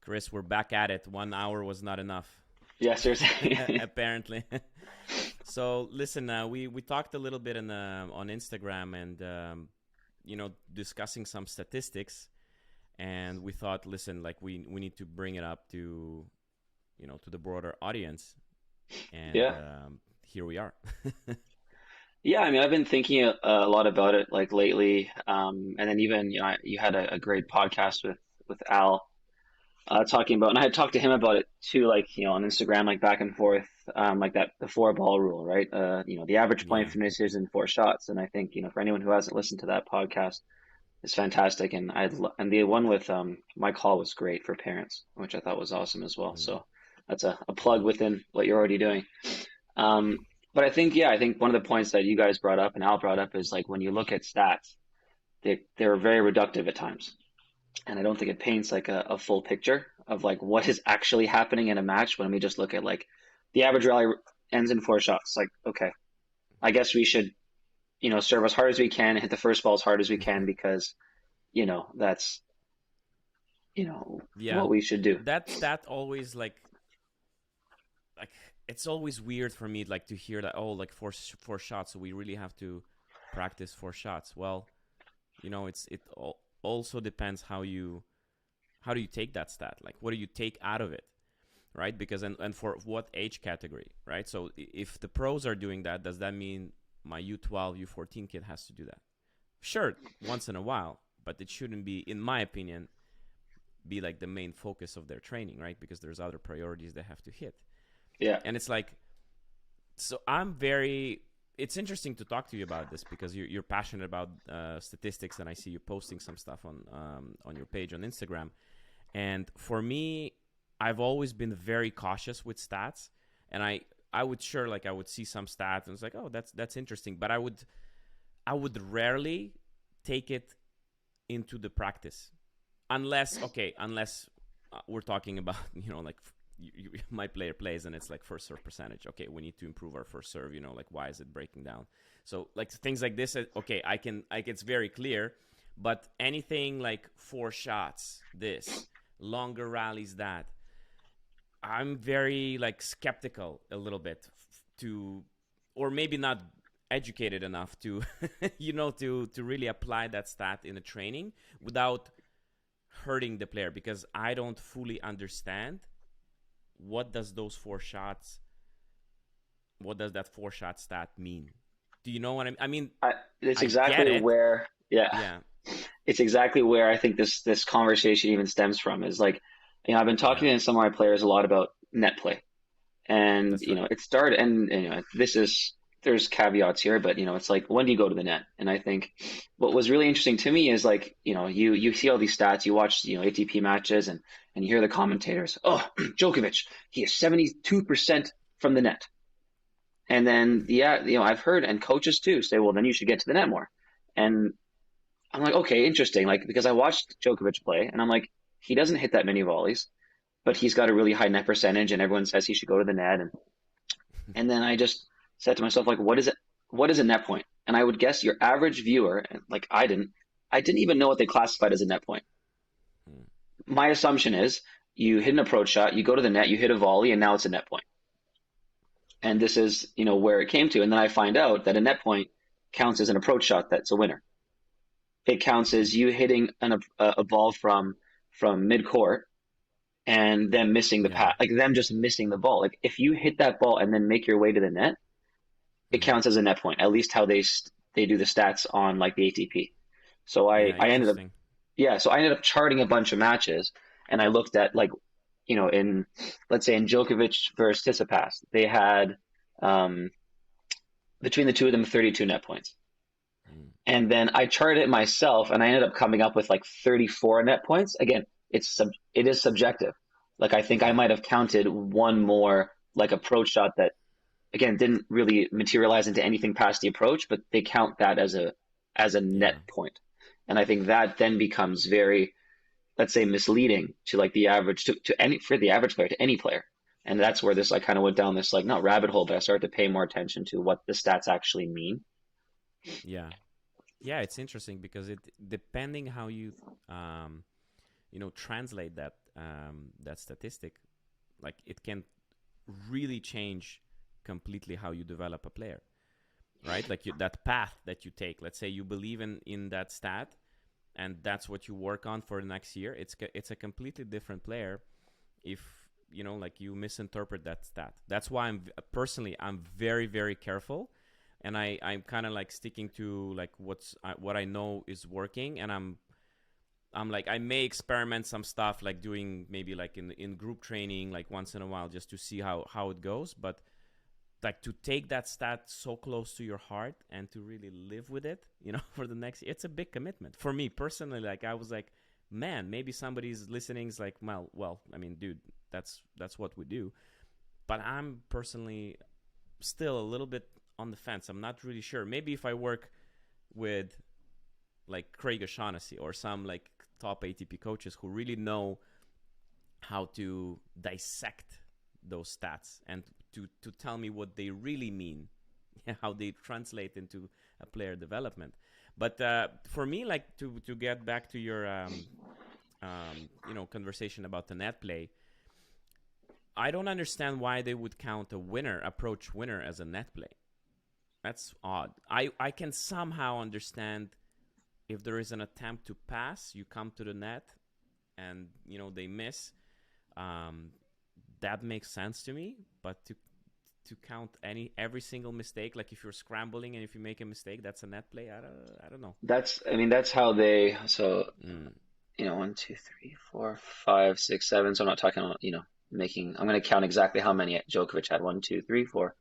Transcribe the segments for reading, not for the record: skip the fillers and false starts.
Chris, we're back at it. 1 hour was not enough, Yeah, seriously. apparently. So listen, we talked a little bit on Instagram and discussing some statistics, and we thought, listen, like we need to bring it up to to the broader audience, and Yeah. here we are. Yeah, I mean, I've been thinking a lot about it like lately. And then even, you had a great podcast with Al talking about, and I had talked to him about it too, like, on Instagram, like back and forth, like that the four ball rule, right? The average point Yeah. finishes in four shots. And I think, for anyone who hasn't listened to that podcast, it's fantastic. And and the one with Mike Hall was great for parents, which I thought was awesome as well. Mm, So that's a plug yeah. within what you're already doing. Um, but I think, yeah, I think one of the points that you guys brought up and Al brought up is like when you look at stats, they're very reductive at times. And I don't think it paints like a full picture of like what is actually happening in a match when we just look at like the average rally ends in four shots. Like, okay, I guess we should, serve as hard as we can, hit the first ball as hard as we can because, that's, Yeah. what we should do. That always like it's always weird for me like to hear that, oh, like four shots, so we really have to practice four shots. Well, also depends how do you take that stat, like what do you take out of it, right? Because and for what age category, right? So if the pros are doing that, does that mean my U12 U14 kid has to do that? Sure, once in a while, but it shouldn't be, in my opinion, be like the main focus of their training, right? Because there's other priorities they have to hit. Yeah. And it's like, so I'm very, it's interesting to talk to you about this because you're passionate about statistics, and I see you posting some stuff on your page on Instagram. And for me, I've always been very cautious with stats, and I would I would see some stats and it's like, oh, that's interesting, but I would rarely take it into the practice, unless we're talking about like my player plays and it's like first serve percentage. Okay, we need to improve our first serve. Like why is it breaking down? So like things like this. Okay, it's very clear. But anything like four shots, this longer rallies, that I'm very like skeptical a little bit to, or maybe not educated enough to, to really apply that stat in a training without hurting the player, because I don't fully understand what does that four shot stat mean? Do you know what I mean? It's I get exactly it. where, yeah, Yeah. it's exactly where I think this conversation even stems from is like, I've been Yeah. talking to some of my players a lot about net play. And, That's right. it started, and this is, there's caveats here, but, it's like, when do you go to the net? And I think what was really interesting to me is like, you see all these stats, you watch, ATP matches, and you hear the commentators, oh, Djokovic, he is 72% from the net. And then, yeah, I've heard, and coaches too say, well, then you should get to the net more. And I'm like, okay, interesting. Like, because I watched Djokovic play, and I'm like, he doesn't hit that many volleys, but he's got a really high net percentage, and everyone says he should go to the net. And then I just said to myself, like, what is it? What is a net point? And I would guess your average viewer, like I didn't even know what they classified as a net point. Hmm. My assumption is you hit an approach shot, you go to the net, you hit a volley, and now it's a net point. And this is, where it came to. And then I find out that a net point counts as an approach shot that's a winner. It counts as you hitting a ball from mid court and them missing the Yeah. pass, like them just missing the ball. Like if you hit that ball and then make your way to the net, it Hmm. counts as a net point. At least how they do the stats on like the ATP. So Yeah. I ended up, Interesting. yeah. So I ended up charting a bunch of matches, and I looked at like, in, let's say in Djokovic versus Tsitsipas, they had, um, between the two of them 32 net points. Hmm. And then I charted it myself, and I ended up coming up with like 34 net points. Again, it is subjective. Like I think I Yeah. might have counted one more like approach shot that again didn't really materialize into anything past the approach, but they count that as a net Yeah. point. And I think that then becomes very, let's say, misleading to like the average to any for the average player, to any player. And that's where this, I kind of went down this like not rabbit hole, but I started to pay more attention to what the stats actually mean. Yeah. Yeah. It's interesting because it depending how you translate that statistic, like it can really change completely how you develop a player, right? Like that path that you take. Let's say you believe in that stat, and that's what you work on for the next year. It's a completely different player if like you misinterpret that stat. That's why I'm very very careful, and I'm kind of like sticking to like what I know is working, and I'm like, I may experiment some stuff, like doing maybe like in group training like once in a while, just to see how it goes. But like to take that stat so close to your heart and to really live with it, for the next, it's a big commitment for me personally. Like I was like, man, maybe somebody's listening is like, well, I mean, dude, that's what we do. But I'm personally still a little bit on the fence. I'm not really sure. Maybe if I work with like Craig O'Shaughnessy or some like top ATP coaches who really know how to dissect those stats and to tell me what they really mean, how they translate into a player development. But for me, like to get back to your conversation about the net play, I don't understand why they would count a approach winner as a net play. That's odd. I can somehow understand if there is an attempt to pass, you come to the net, and they miss. That makes sense to me. But to count every single mistake, like if you're scrambling and if you make a mistake, that's a net play. I don't know. That's how they, so, Mm. 1, 2, 3, 4, 5, 6, 7. So I'm not talking about, I'm going to count exactly how many Djokovic had. 1, 2, 3, 4,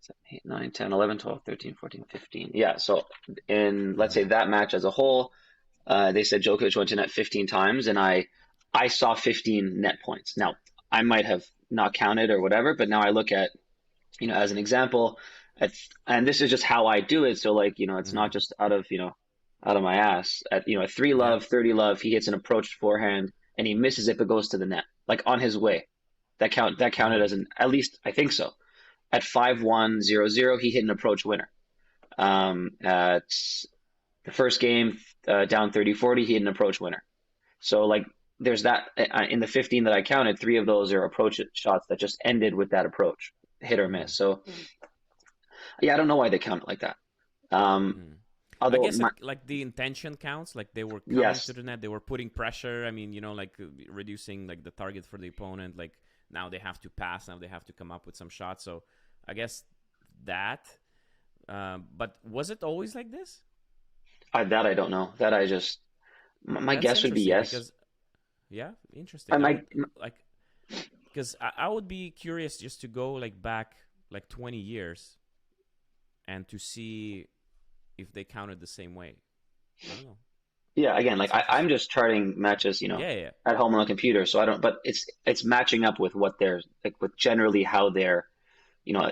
7, 8, 9, 10, 11, 12, 13, 14, 15. Yeah. So let's say Mm-hmm. that match as a whole, they said Djokovic went to net 15 times, and I saw 15 net points. Now, I might have not counted or whatever, but now I look at, as an example, and this is just how I do it. So like, it's Mm-hmm. not just out of my ass. At 3 Yeah. love, 30 love, he hits an approach forehand and he misses it, but goes to the net, like on his way. That counted Mm-hmm. as at least I think so. At 5-1-0-0, he hit an approach winner. At the first game, down 30-40, he hit an approach winner. So like there's that in the 15 that I counted, 3 of those are approach shots that just ended with that approach, hit or Mm-hmm. miss. So yeah, I don't know why they count it like that. Um, Mm. I although guess it, like the intention counts. Like they were coming to yes, the net, they were putting pressure. I mean, like reducing like the target for the opponent. Like now they have to pass. Now they have to come up with some shots. So I guess that. But was it always like this? that I don't know. That I just my That's guess would be interesting yes. because yeah, interesting. I I would might like because I would be curious just to go like back like 20 years and to see if they counted the same way. I don't know. yeah. Again, like That's I'm interesting. just charting matches, Yeah, yeah, at home on a computer, so I don't. But it's matching up with what they're like with generally how they're.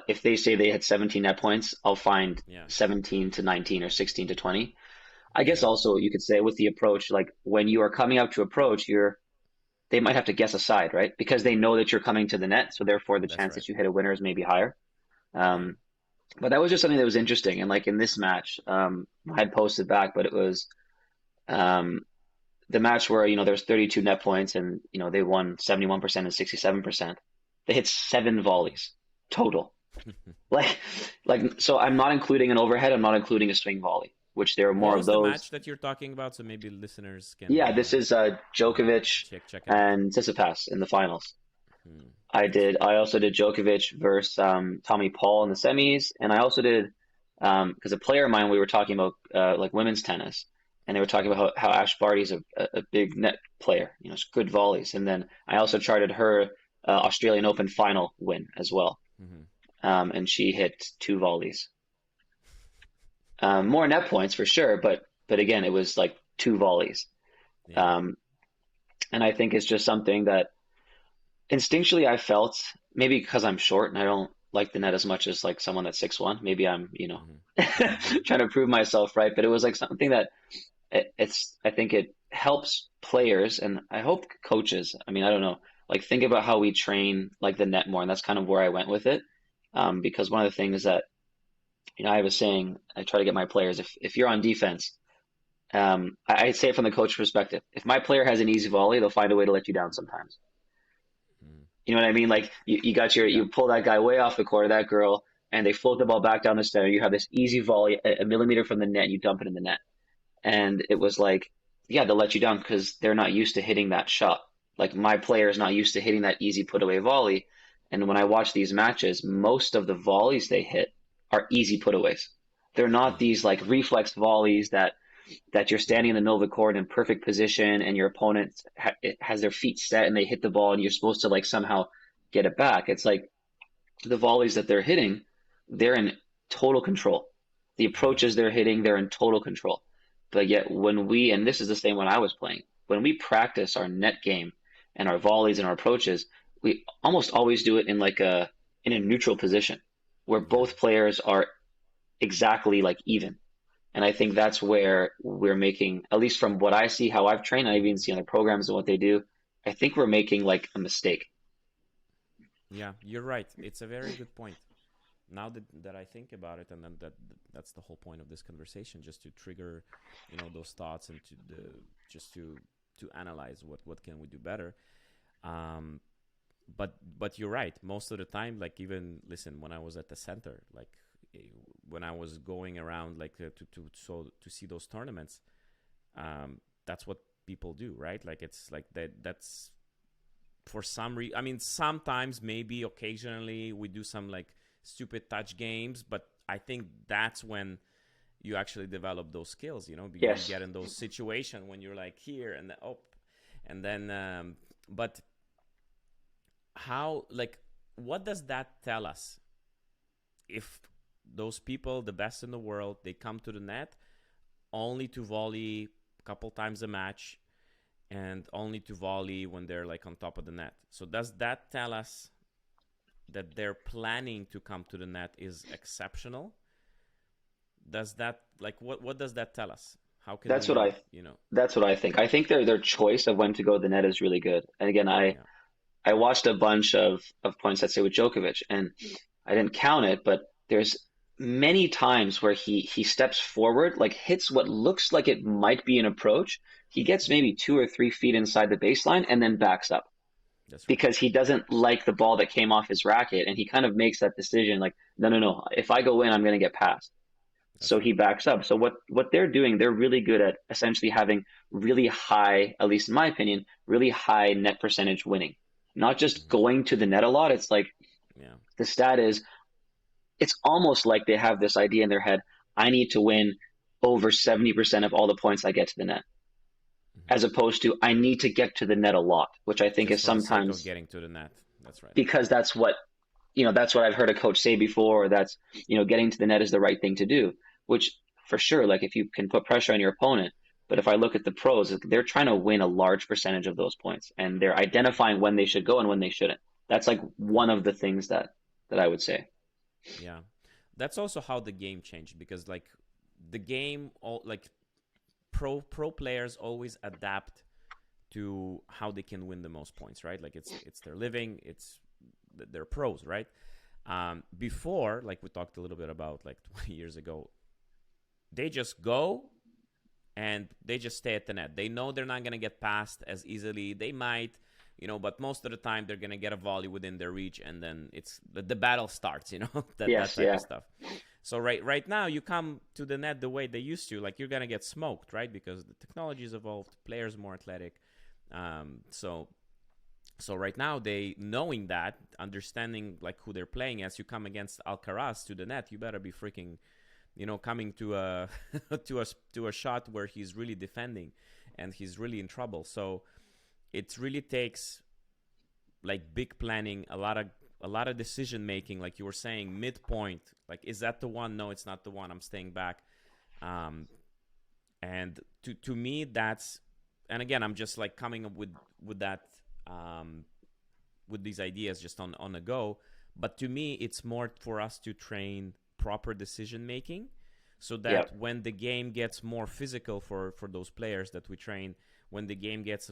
If they say they had 17 net points, I'll find yeah, 17 to 19 or 16 to 20. I guess yeah, also you could say with the approach, like when you are coming up to approach, they might have to guess a side, right? Because they know that you're coming to the net, so therefore the that's chance right. that you hit a winner is maybe higher. Right. Um, but that was just something that was interesting. And like in this match, I had posted back, but it was um, the match where there's 32 net points, and they won 71% and 67%. They hit 7 volleys total. Like, so I'm not including an overhead. I'm not including a swing volley, which there are What more of was the those. match that you're talking about? So maybe listeners can Yeah, this is Djokovic check it out. and Tsitsipas in the finals. Hmm. I Let's did. see. I also did Djokovic versus Tommy Paul in the semis, and I also did because a player of mine, we were talking about like women's tennis, and they were talking Mm-hmm. about how Ash Barty's a big net player, it's good volleys, and then I also charted her Australian Open final win as well, Mm-hmm. and she hit 2 volleys, more net points for sure, but again, it was like 2 volleys, Yeah. um, and I think it's just something that instinctually I felt maybe because I'm short and I don't like the net as much as like someone that's 6'1". Maybe I'm, Mm-hmm. trying to prove myself, right? But it was like something that I think it helps players and I hope coaches. I mean, I don't know, like think about how we train like the net more, and that's kind of where I went with it. Because one of the things that I was saying, I try to get my players if you're on defense, I say it from the coach perspective. If my player has an easy volley, they'll find a way to let you down sometimes. Mm. You know what I mean? Like you got Yeah. you pull that guy way off the court, that girl, and they float the ball back down the center. You have this easy volley a millimeter from the net, and you dump it in the net. And it was like, yeah, they'll let you down because they're not used to hitting that shot. Like my player is not used to hitting that easy put away volley. And when I watch these matches, most of the volleys they hit are easy putaways. They're not Mm-hmm. these like reflex volleys that you're standing in the middle of the court in perfect position and your opponent has their feet set and they hit the ball and you're supposed to like somehow get it back. It's like the volleys that they're hitting, they're in total control. The Yeah. approaches they're hitting, they're in total control. But yet when we, and this is the same when I was playing, when we practice our net game and our volleys and our approaches, we almost always do it in like in a neutral position where Yeah. both players are exactly like even. And I think that's where we're making, at least from what I see, how I've trained, I even Mm-hmm. see other programs and what they do. I think we're making like a mistake. Yeah. You're right. It's a very good point. Now that I think about it, and then that's the whole point of this conversation, just to trigger, those thoughts, and just to analyze what can we do better. Um, but you're right. Most of the time, like, even listen, when I was at the center, like, when I was going around, like, to see those tournaments, that's what people do, right? Like, it's like that's for some reason. I mean, sometimes, maybe occasionally, we do some like stupid touch games, but I think that's when you actually develop those skills. You Yes, get in those situations when you're like here and then, oh, and then but how, like, what does that tell us? If those people, the best in the world, they come to the net only to volley a couple times a match, and only to volley when they're like on top of the net. So does that tell us that their planning to come to the net is exceptional? Does that, like, what does that tell us? How can that's what we, I that's what I think. I think their choice of when to go to the net is really good. And again, yeah. I watched a bunch of points, let's say with Djokovic, and I didn't count it, but there's many times where he steps forward, like hits what looks like it might be an approach. He gets Mm-hmm. maybe 2 or 3 feet inside the baseline and then backs up That's right. because he doesn't like the ball that came off his racket, and he kind of makes that decision like, no, no, no, if I go in, I'm going to get passed. So That's he right. backs up. So what they're doing, they're really good at essentially having really high, at least in my opinion, really high net percentage winning. Not just Mm-hmm. going to the net a lot. It's like Yeah. the stat is it's almost like they have this idea in their head, I need to win over 70% of all the points I get to the net, Mm-hmm. as opposed to I need to get to the net a lot, which I think Just is for the sake of sometimes getting to the net. That's right. because that's what I've heard a coach say before, or that's, getting to the net is the right thing to do, which for sure, like if you can put pressure on your opponent. But if I look at the pros, they're trying to win a large percentage of those points and they're Yeah. identifying when they should go and when they shouldn't. That's like Yeah. one of the things that I would say. Yeah. That's also how the game changed, because, like, the game, all, like, pro players always adapt to how they can win the most points, right? Like, it's their living, it's they're pros, right? Before, like we talked a little bit about, like, 20 years ago, they just go and they just stay at the net. They know they're not going to get past as easily. They might, but most of the time they're going to get a volley within their reach, and then it's the battle starts, that Yes, type of yeah, stuff. So right now, you come to the net the way they used to, like, you're going to get smoked, right? Because the technology has evolved, players more athletic. So right now, they, knowing that, understanding like who they're playing, as you come against Alcaraz to the net, you better be freaking, coming to a to a shot where he's really defending and he's really in trouble. So it really takes, like, big planning, a lot of decision making, like you were saying, midpoint, like, is that the one? No, it's not the one. I'm staying back. Um, and to me, that's, and again, I'm just like coming up with that, um, with these ideas just on the go. But to me, it's more for us to train proper decision making, so yep, that when the game gets more physical for those players that we train, when the game gets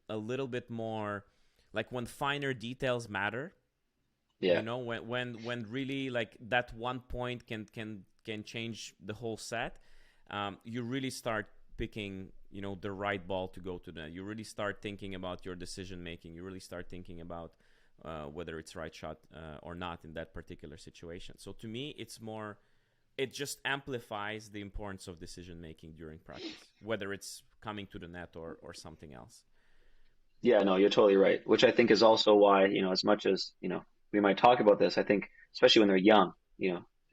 a little bit more, like, when finer details matter, yeah, when really, like, that one point can change the whole set. you really start picking, the right ball to go to the net. You really start thinking about your decision making. You really start thinking about whether it's right shot or not in that particular situation. So to me, it just amplifies the importance of decision making during practice, whether it's coming to the net or something else. Yeah, no, you're totally right. Which I think is also why, as much as, we might talk about this, I think especially when they're young,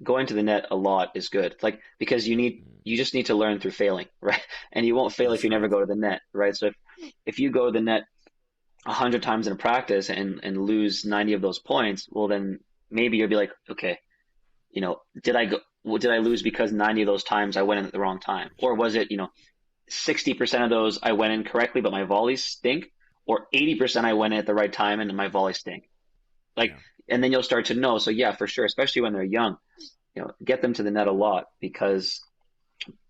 going to the net a lot is good. Like because Mm, you just need to learn through failing, right? And you won't fail if that's you never right. go to the net, right? So if you go to the net 100 times in a practice and lose 90 of those points, well then maybe you'll be like, okay, did I lose because 90 of those times I went in at the wrong time? Or was it, 60% of those I went in correctly, but my volleys stink, or 80% I went in at the right time and my volleys stink. Like, Yeah, and then you'll start to know. So yeah, for sure, especially when they're young, get them to the net a lot because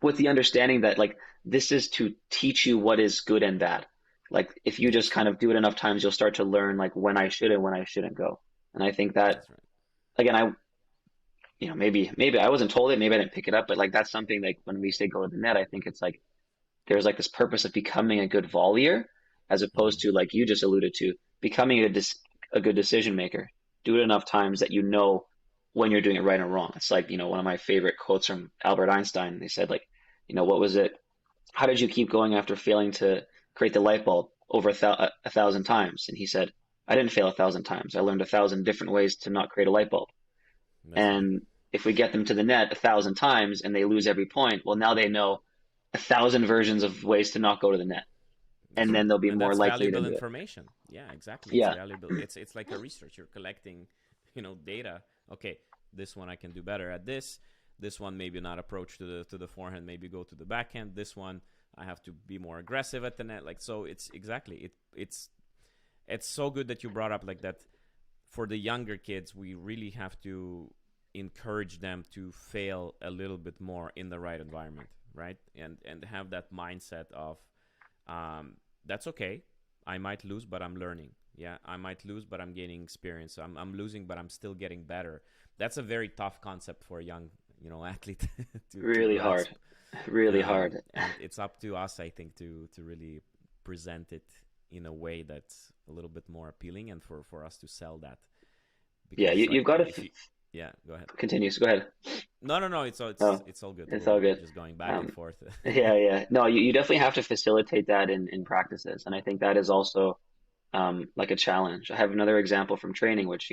with the understanding that like this is to teach you what is good and bad. Like if you just yes, kind of do it enough times, you'll start to learn like when I should and when I shouldn't go. And I think that that's right. again, maybe I wasn't told it, maybe I didn't pick it up, but like that's something like when we say go to the net, I think it's like there's like this purpose of becoming a good volleyer as opposed Mm, to like you just alluded to becoming a good decision maker. Do it enough times that you know when you're doing it right or wrong. It's like, one of my favorite quotes from Albert Einstein. They said like, what was it? How did you keep going after failing to create the light bulb over a thousand times? And he said, I didn't fail a thousand times. I learned a thousand different ways to not create a light bulb. that's right. And if we get them to the net a thousand times and they lose every point, well, now they know a thousand versions of ways to not go to the net, That's and then right. they'll be And more that's likely to valuable do it. information. Yeah, exactly. It's Yeah, valuable. It's like a research. You're collecting, data. Okay, this one I can do better at this. This one maybe not approach to the forehand, maybe go to the backhand. This one I have to be more aggressive at the net. Like so it's exactly it's so good that you brought up like that. For the younger kids, we really have to encourage them to fail a little bit more in the right environment, right? And have that mindset of um, that's okay. I might lose, but I'm learning. Yeah, I might lose, but I'm gaining experience. I'm losing, but I'm still getting better. That's a very tough concept for a young, athlete to really grasp. hard, really hard. And it's up to us, I think, to really present it in a way that's a little bit more appealing, and for us to sell that Yeah, because you've like got to if you yeah, go ahead. continue. So go ahead. No, it's all Oh, it's all good. it's all We're good. just going back and Um, forth. yeah, yeah. No, you definitely have to facilitate that in practices, and I think that is also like a challenge. I have another example from training, which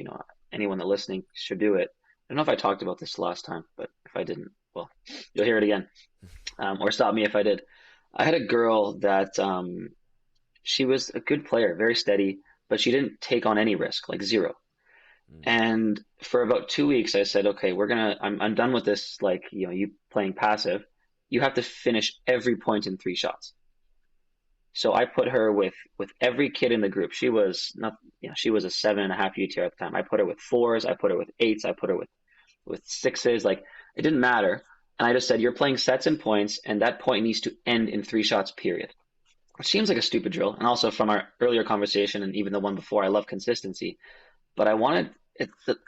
anyone that listening should do it. I don't know if I talked about this last time, but if I didn't, well, you'll hear it again, or stop me if I did. I had a girl that she was a good player, very steady, but she didn't take on any risk, like zero. Mm, And for about 2 weeks, I said, okay, I'm done with this, like, you playing passive. You have to finish every point in 3 shots. So I put her with every kid in the group. She was not, she was a 7.5 UTR at the time. I put her with fours, I put her with eights, I put her with sixes. Like it didn't matter. And I just said, you're playing sets and points, and that point needs to end in 3 shots, period. Which seems like a stupid drill. And also from our earlier conversation and even the one before, I love consistency. But I wanted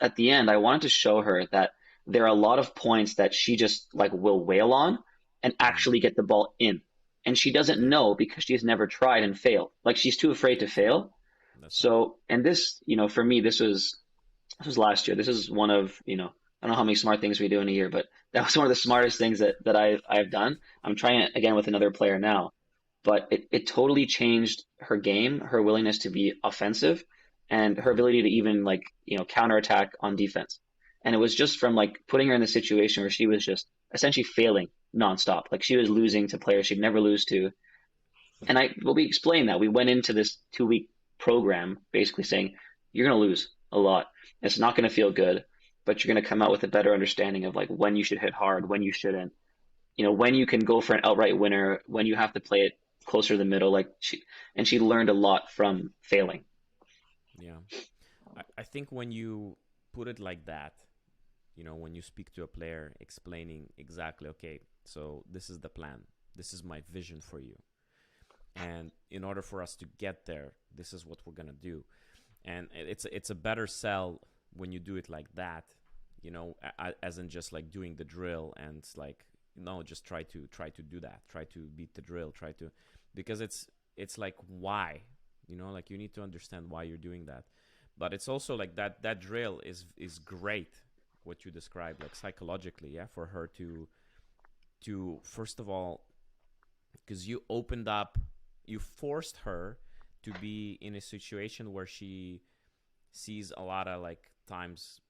at the end, I wanted to show her that there are a lot of points that she just like will wail on and mm, actually get the ball in. And she doesn't yeah, know because she's never tried and failed. Like she's too afraid to that's right. fail. That's right. So, and this, for me, this was last year. This is one of, I don't know how many smart things we do in a year, but that was one of the smartest things that I've done. I'm trying it again with another player now, but it totally changed her game, her willingness to be offensive, and her Mm, ability to even like counterattack on defense. And it was just from like putting her in the situation where she was just essentially failing nonstop. Like she was losing to players she'd never lose to. And we explained that we went into this 2 week program basically saying you're going to lose a lot. It's not going to feel good, but you're going to come out with a better understanding of like when you should hit hard, when you shouldn't, when you can go for an outright winner, when you have to play it closer to the middle. And she learned a lot from failing. yeah. I think when you put it like that, when you speak to a player explaining exactly, okay, so this is the plan, this is my vision for you. And in order for us to get there, this is what we're going to do. And it's a better sell when you do it like that, as in just like doing the drill and it's like no, just try to do that, try to beat the drill, try to, because it's like, why, like you need to understand why you're doing that. But it's also like that drill is great, what you described, like psychologically, yeah, for her to first of all, because you forced her to be in a situation where she sees a lot of like times,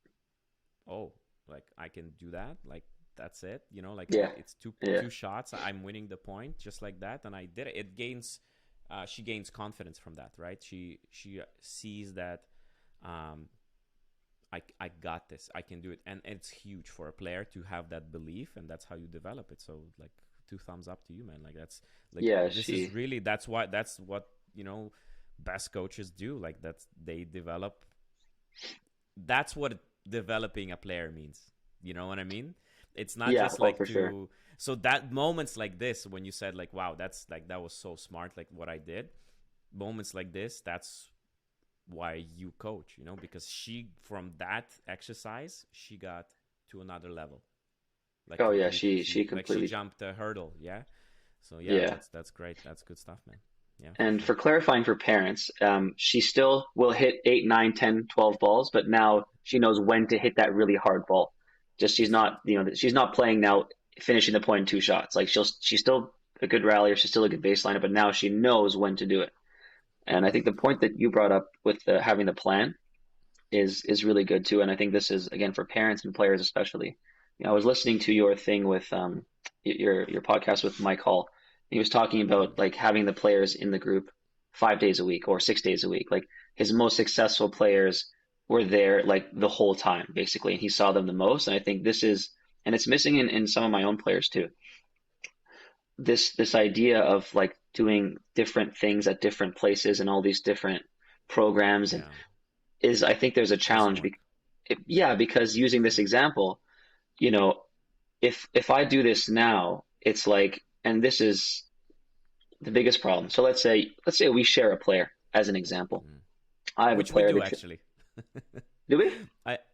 oh, like I can do that, like that's it, like Yeah. it's two Yeah. two shots, I'm winning the point just like that, and I did it. It gains, she gains confidence from that, right? She sees that, um, I got this, I can do it, and it's huge for a player to have that belief, and that's how you develop it. So like, two thumbs up to you, man. Like that's like, Yeah. this is really, that's what best coaches do. Like that's, they develop, that's what developing a player means. You know what I mean? It's not Yeah. just Oh, like for sure. to, so that moments like this, when you said like, wow, that's like, that was so smart, like what I did, moments like this, that's why you coach, because she, from that exercise, she got to another level, like Oh yeah. completely. She She completely. jumped a hurdle, yeah. So yeah, Yeah. that's great, that's good stuff, man. Yeah, for And sure. for clarifying for parents, she still will hit 8, 9, 10, 12 balls, but now she knows when to hit that really hard ball. Just she's Sweet. not, she's not playing now, finishing the point in two shots. Like she's still a good rallier, she's still a good baseliner, but now she knows when to do it. And I think the point that you brought up with having the plan is really good too. And I think this is again for parents and players especially. I was listening to your thing with your podcast with Mike Hall. He was talking Mm-hmm. about like having the players in the group 5 days a week or 6 days a week. Like his most successful players were there like the whole time basically, and he saw them the most. And I think this is, and it's missing in some of my own players too. This idea of like doing different things at different places and all these different programs and Yeah, is I think there's a doesn't challenge. work. Yeah, because using this Yeah, example, you know, if I do this now, it's like, and this is the biggest problem. So let's say we share a player as an example. mm. I have a Which we player do that actually. do we?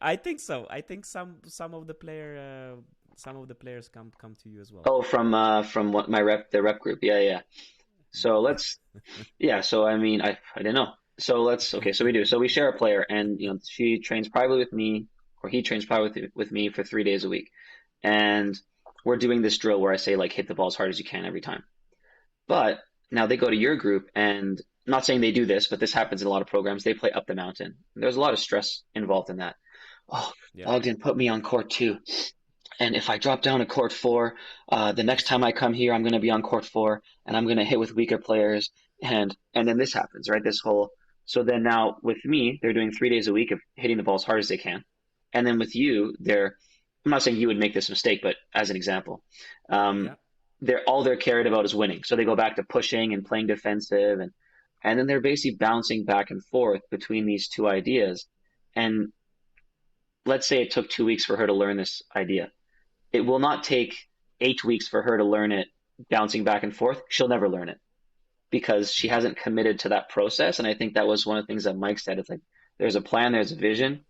I think so. I think some of the players come to you as well. Oh, from what my the rep group. Yeah, yeah. So let's yeah. So I mean, I don't know. So let's okay. So we do. So we share a player, and she trains privately with me, or he trains privately with me for 3 days a week, and we're doing this drill where I say like hit the ball as hard as you can every time. But now they go to your group, and I'm not saying they do this, but this happens in a lot of programs. They play up the mountain. There's a lot of stress involved in that. Oh, Yeah, Bogdan put me on court two. And if I drop down to court four, the next time I come here, I'm going to be on court four, and I'm going to hit with weaker players, and then this happens, right? This whole so then now with me, they're doing 3 days a week of hitting the ball as hard as they can, and then with you, they're I'm not saying you would make this mistake, but as an example, yeah, um, they're cared about is winning, so they go back to pushing and playing defensive, and then they're basically bouncing back and forth between these two ideas, and let's say it took 2 weeks for her to learn this idea, it will not take 8 weeks for her to learn it bouncing back and forth. She'll never learn it because she yeah, hasn't committed to that process. And I think that was one of the things that Mike said. It's like there's a plan, there's a vision,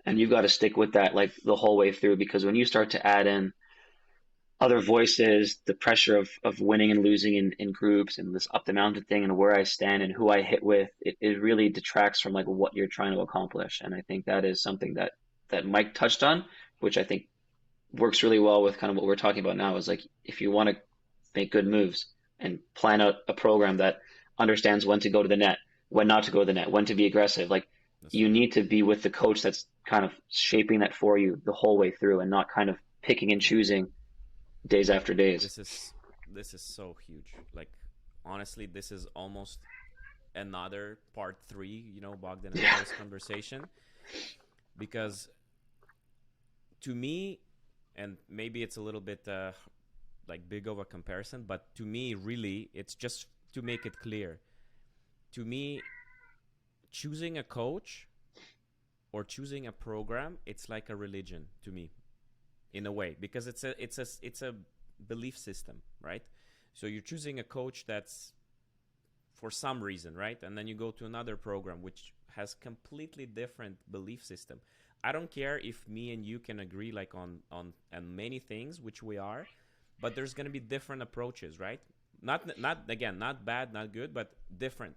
and you've got to stick with that like the whole way through because when you start to add in other voices, the pressure of winning and losing in groups and this up the mountain thing and where I stand and who I hit with, it really detracts from like what you're trying to accomplish. And I think that is something that Mike touched on, which I think works really well with kind of what we're talking about now is like if you want to make good moves and plan out a program that understands when to go to the net, when not to go to the net, when to be aggressive, like that's you right. need to be with the coach that's kind of shaping that for you the whole way through and not kind of picking and Yeah, choosing days after days. this is this is so huge. Like, honestly, this is almost another part three. Bogdan and Yeah. I's conversation, because to me, and maybe it's a little bit like big of a comparison, but to me, really, it's just to make it clear. To me, choosing a coach or choosing a program, it's like a religion to me, in a way, because it's a belief system, right? So you're choosing a coach that's for some reason, right? And then you go to another program which has completely different belief system. I don't care if me and you can agree like on many things, which we are, but there's going to be different approaches, right? Not again, not bad, not good, but different,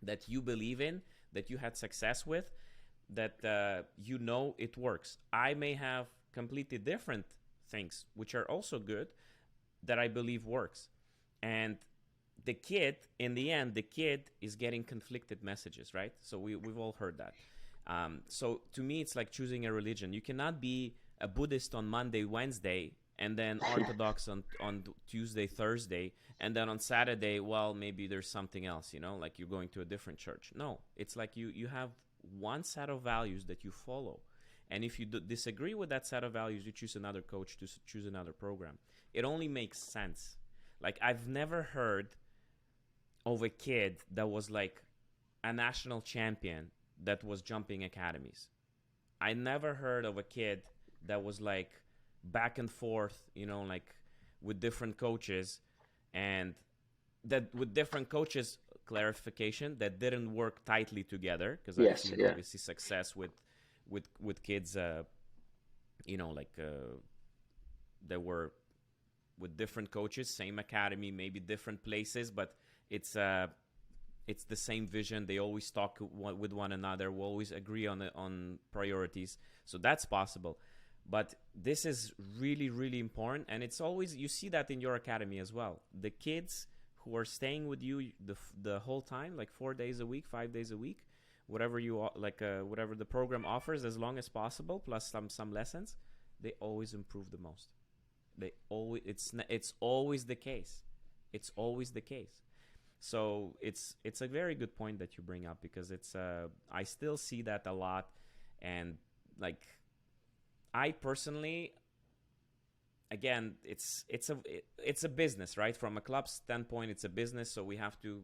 that you believe in, that you had success with, that it works. I may have completely different things which are also good, that I believe works. And the kid, in the end, the kid is getting conflicted messages, right? So we've all heard that. So to me, it's like choosing a religion. You cannot be a Buddhist on Monday, Wednesday, and then Orthodox on Tuesday, Thursday, and then on Saturday, well, maybe there's something else, like you're going to a different church. No, it's like you have one set of values that you follow. And if you disagree with that set of values, you choose another coach, to choose another program. It only makes sense. Like, I've never heard of a kid that was like a national champion that was jumping academies. I never heard of a kid that was like back and forth, like with different coaches, and that with different coaches, clarification, that didn't work tightly together, because I've Yes, seen yeah. obviously success with kids, like that were with different coaches, same academy, maybe different places, but it's it's the same vision. They always talk with one another. We always agree on priorities. So that's possible. But this is really, really important. And it's always, you see that in your academy as well. The kids who are staying with you the whole time, like 4 days a week, 5 days a week, whatever whatever the program offers, as long as possible, plus some lessons, they always improve the most. They always it's always the case. It's always the case. So it's a very good point that you bring up, because it's I still see that a lot. And like, I personally, again, it's a business, right? From a club standpoint, it's a business, so we have to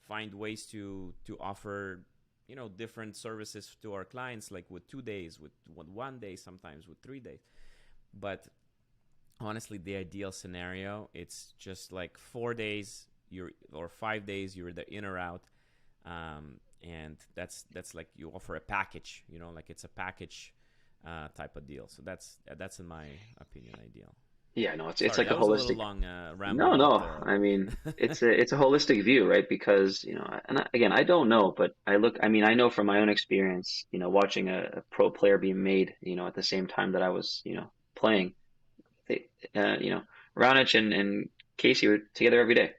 find ways to offer different services to our clients, like with 2 days, with 1 day, sometimes with 3 days. But honestly, the ideal scenario, it's just like 4 days, or 5 days, you're the in or out. And that's like you offer a package, like it's a package type of deal. So that's in my opinion ideal. Yeah, no, it's Sorry, like a that was a little holistic. long No, rambling, but no. I mean, it's a holistic view, right? Because, again, I don't know, but I mean, I know from my own experience, watching a pro player being made, at the same time that I was, playing, they, Raonic and Casey were together every day,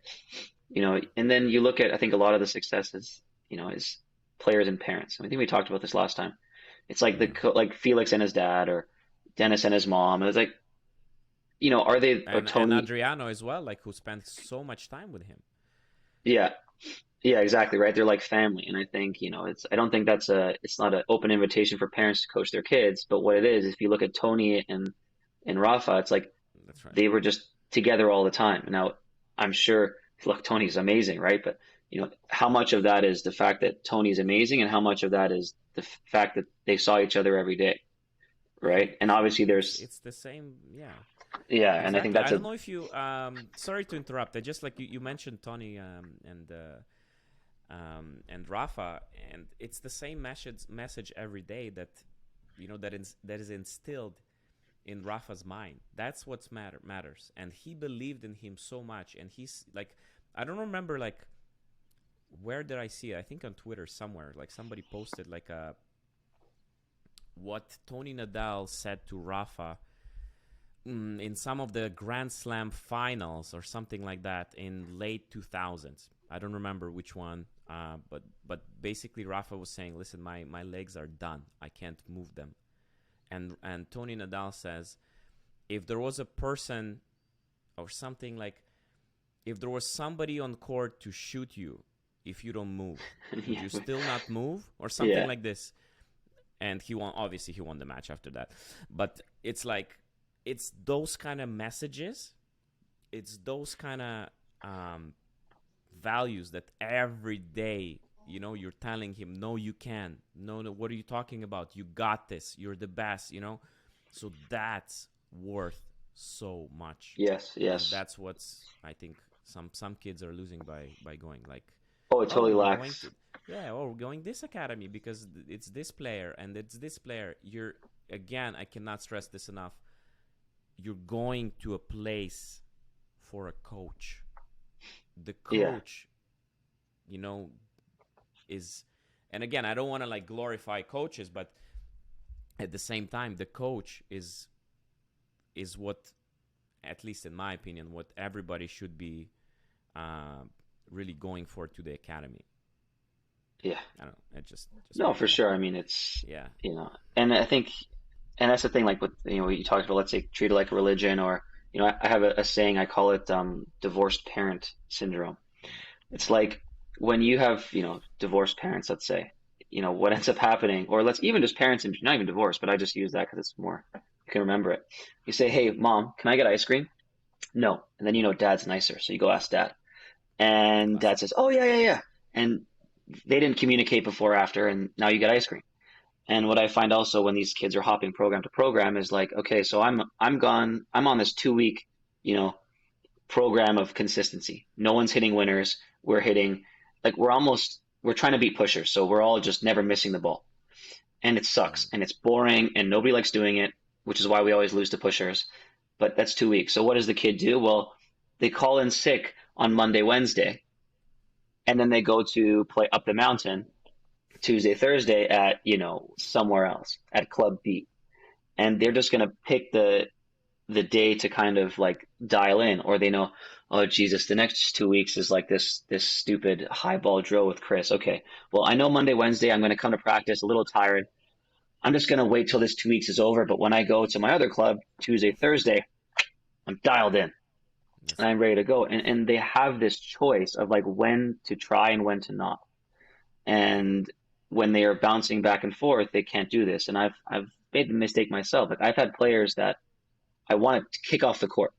and then you look at, I think a lot of the successes, is players and parents. I think we talked about this last time. It's like yeah. like Felix and his dad, or Dennis and his mom. And it's like, are they, or And Tony? Adriano as well, like, who spent so much time with him. Yeah, yeah, exactly, right. They're like family, and I think, I don't think it's not an open invitation for parents to coach their kids, but what it is, if you look at Tony and Rafa, it's like That's right. they were just together all the time. Now, I'm sure, look, Tony's amazing, right? But how much of that is the fact that Tony's amazing, and how much of that is the fact that they saw each other every day, Yeah, right? And obviously, there's, it's the same. Yeah, yeah, and I think exactly. that's I don't a, know if you sorry to interrupt. I just, like, you mentioned Tony, and Rafa, and it's the same message every day, that that is instilled in Rafa's mind. That's what's matters. And he believed in him so much. And he's like, I don't remember, like, where did I see it? I think on Twitter somewhere. Like, somebody posted like what Tony Nadal said to Rafa, in some of the Grand Slam finals or something like that in late 2000s. I don't remember which one, but basically Rafa was saying, "Listen, my legs are done. I can't move them." And Tony Nadal says, if there was a person or something, like, if there was somebody on court to shoot you if you don't move, would yeah, you still not move, or something yeah, like this? And he won. Obviously, he won the match after that. But it's like, it's those kind of messages. It's those kind of values that every day, you're telling him, no, you can. No, no, what are you talking about? You got this. You're the best. So that's worth so much. yes, And yes. that's what's, I think, some kids are losing by going like, Oh, it oh, totally we're going lacks. to, yeah, oh, we're going this academy because it's this player and it's this player. You're, again, I cannot stress this enough. you're going to a place for a coach. The Yeah. coach, you know, is, and again, I don't want to like glorify coaches, but at the same time, the coach is what, at least in my opinion, what everybody should be uh, really going for to the academy. Yeah. I don't know. Just No, my for thought. sure. I mean, it's, Yeah. and I think, and that's the thing, like with, what you talked about, let's say treat it like a religion, or, I have a saying, I call it, divorced parent syndrome. It's like when you have, divorced parents, let's say, what ends up happening, or let's even just parents, and not even divorced, but I just use that because it's more, you can remember it. You say, hey, mom, can I get ice cream? No. And then, dad's nicer. So you go ask dad. And dad Classic. says, oh, yeah, yeah, yeah. And they didn't communicate before or after, and now you get ice cream. And what I find also when these kids are hopping program to program is like, okay, so I'm gone. I'm on this 2 week, you know, program of consistency. No one's hitting winners. We're hitting like we're trying to beat pushers. So we're all just never missing the ball. And it sucks Mm. and it's boring and nobody likes doing it, which is why we always lose to pushers. But that's 2 weeks. So what does the kid do? Well, they call in sick on Monday, Wednesday, and then they go to play up the mountain Tuesday, Thursday at, somewhere else at Club B. And they're Yeah. just gonna pick the day to kind of like dial in, or they know, oh Jesus, the next 2 weeks is like this stupid high ball drill with Chris. Okay, well I know Monday, Wednesday I'm gonna come to practice a little tired. I'm just gonna wait till this 2 weeks is over. But when I go to my other club Tuesday, Thursday, I'm dialed in That's and I'm right. ready to go. And they have this choice of like when to try and when to not. Yeah. And when they are bouncing back and forth, they can't do this. And I've made the mistake myself. Like I've had players that I want to kick off the court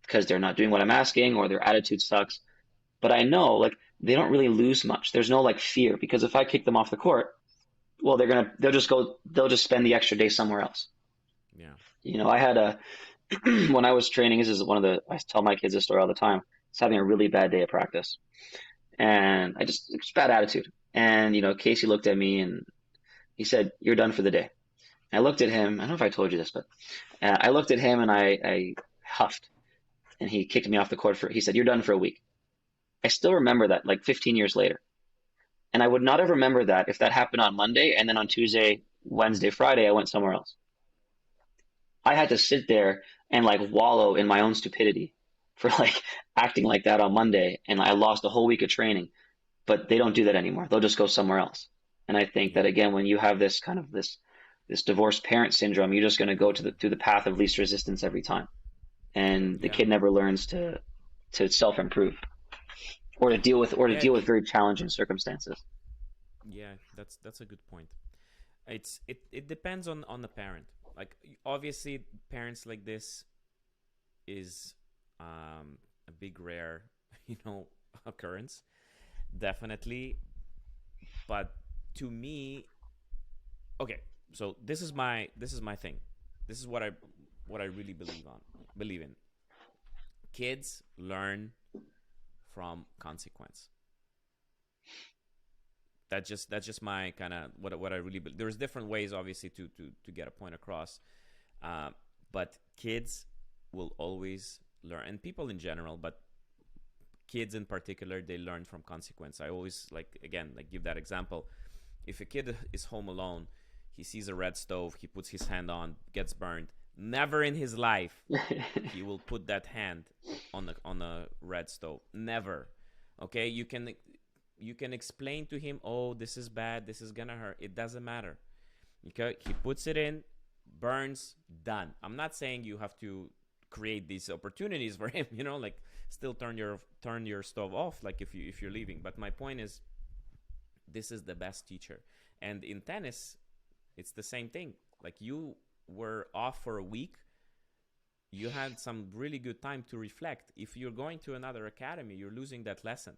because they're not doing what I'm asking or their attitude sucks. But I know like they don't really lose much. There's no like fear because if I kick them off the court, well, they'll just spend the extra day somewhere else. Yeah. I had a when I was training. This is one of the I tell my kids this story all the time. I was having a really bad day of practice, and it's bad attitude. And Casey looked at me and he said, "You're done for the day." And I looked at him. I don't know if I told you this, but I looked at him and I huffed, and he kicked me off the court. He said, "You're done for a week." I still remember that, like 15 years later. And I would not have remembered that if that happened on Monday and then on Tuesday, Wednesday, Friday, I went somewhere else. I had to sit there and like wallow in my own stupidity for like acting like that on Monday, and I lost a whole week of training. But they don't do that anymore. They'll just go somewhere else. And I think that Yeah. again, when you have this kind of this divorced parent syndrome, you're just going to go through the path of least resistance every time, and the Yeah. kid never learns to self improve or to Yeah. deal with very challenging circumstances. Yeah. That's a good point. It depends on the parent. Like obviously, parents like this is a big rare, you know, occurrence. Definitely, but to me, okay. So this is my thing. This is what I really believe in. Kids learn from consequence. That's just my kind of what I really believe. There's different ways, obviously, to get a point across, uh, but kids will always learn, and people in general, but kids in particular, they learn from consequence. I always like again like give that example. If a kid is home alone, he sees a red stove, he puts his hand on, gets burned. Never in his life he will put that hand on the red stove. Never. Okay, you can explain to him, oh, this is bad, this is gonna hurt. It doesn't matter. Okay, he puts it in, burns, done. I'm not saying you have to create these opportunities for him. Like still turn your stove off, like if you're leaving. But my point is, this is the best teacher. And in tennis, it's the same thing. Like you were off for a week, you had some really good time to reflect. If you're going to another academy, you're losing that lesson,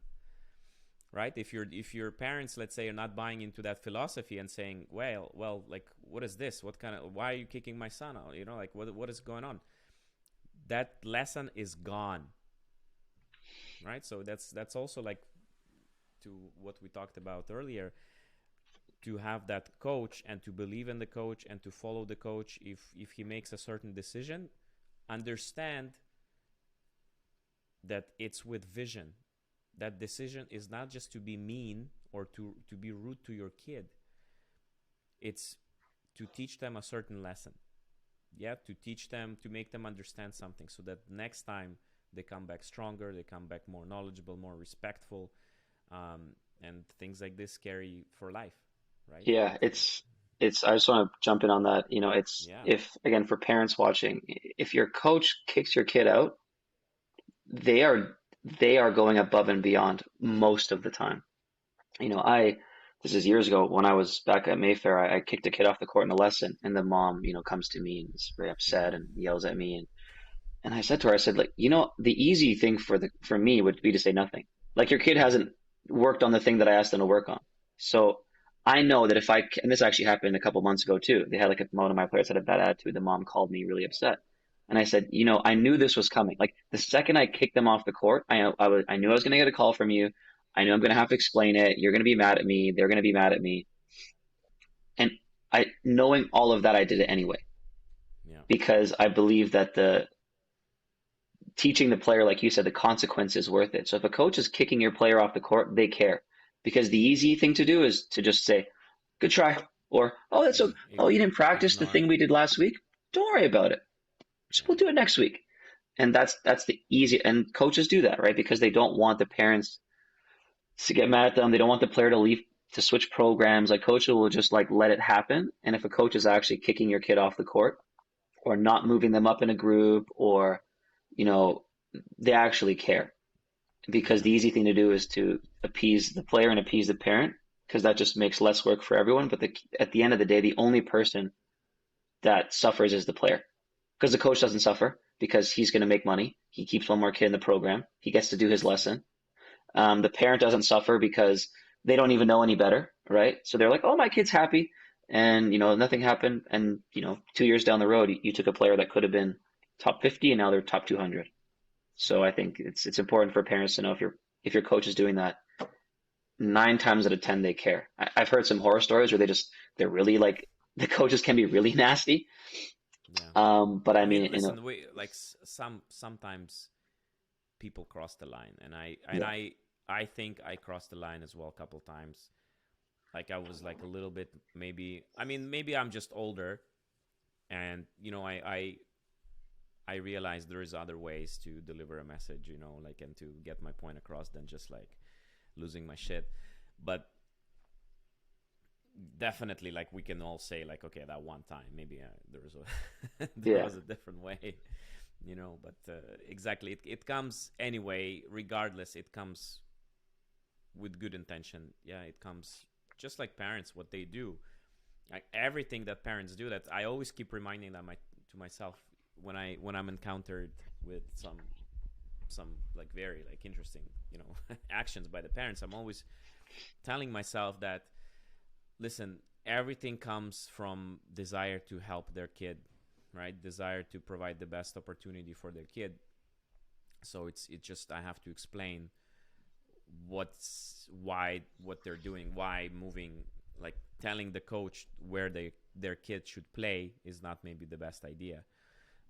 right? If your parents, let's say, are not buying into that philosophy and saying, well, like, what is this? What kind of, why are you kicking my son out? Like, what is going on? That lesson is gone, right? So that's also like to what we talked about earlier, to have that coach and to believe in the coach and to follow the coach if he makes a certain decision. understand that it's with vision. That decision is not just to be mean or to be rude to your kid. It's to teach them a certain lesson. Yeah, to teach them, to make them understand something, so that next time they come back stronger, they come back more knowledgeable, more respectful, and things like this carry for life, right? Yeah, it's I just want to jump in on that. You know, it's Yeah, if again for parents watching, if your coach kicks your kid out, they are they are going above and beyond most of the time. You know, this is years ago when I was back at Mayfair, I kicked a kid off the court in a lesson, and the mom, comes to me and is very upset yeah, and yells at me, and I said to her, I said, like, the easy thing for me would be to say nothing. Like your kid yeah, hasn't worked on the thing that I asked them to work on. So I know that and this actually happened a couple months ago too. They had like one of my players had a bad attitude. The mom called me really upset. And I said, I knew this was coming. Like the second I kicked them off the court, I knew I was going to get a call from you. I knew I'm going to have to explain it. You're going to be mad at me. They're going to be mad at me. And knowing all of that, I did it anyway yeah, because I believe that the teaching the player, like you said, the consequence is worth it. So if a coach is kicking your player off the court, they care because the easy thing to do is to just say, "Good try," or "Oh, that's so. mm, Oh, you didn't practice the ignore, thing we did last week. Don't worry about it. yeah, We'll do it next week." And that's the easy. And coaches do that, right? Because they don't want the parents to get mad at them. They don't want the player to leave to switch programs. Like coaches will just like let it happen. And if a coach is actually kicking your kid off the court or not moving them up in a group or you know they actually care because yeah, the easy thing to do is to appease the player and appease the parent because that just makes less work for everyone. But at the end of the day, the only person that suffers is the player because the coach doesn't suffer because he's going to make money. He keeps one more kid in the program. He gets to do his that's right. lesson. The parent doesn't suffer because they don't even know any better, right? So they're like, "Oh, my kid's happy," and nothing happened. And 2 years down the road, you took a player that could have been top 50, and now they're top 200. So Yeah, I think it's important for parents to know if your coach is doing that, 9 times out of 10 they care. I've heard some horror stories where they're really like the coaches can be really nasty. yeah. But I I mean, mean, listen, we like sometimes people cross the line, and yeah, I think I crossed the line as well a couple times. Like I was like a little bit, maybe, I mean, maybe I'm just older, and I realize there is other ways to deliver a message, like, and to get my point across than just like losing my shit. But definitely, like, we can all say like, okay, that one time maybe there was a there yeah, was a different way, but exactly, it comes anyway. Regardless, it comes with good intention. Yeah, it comes just like parents, what they do, like everything that parents do, that I always keep reminding them, to myself, when I'm encountered with some like very like interesting, actions by the parents. I'm always telling myself that, listen, everything comes from desire to help their kid, right? Desire to provide the best opportunity for their kid. So it just, I have to explain what they're doing, why moving, like telling the coach where their kid should play is not maybe the best idea.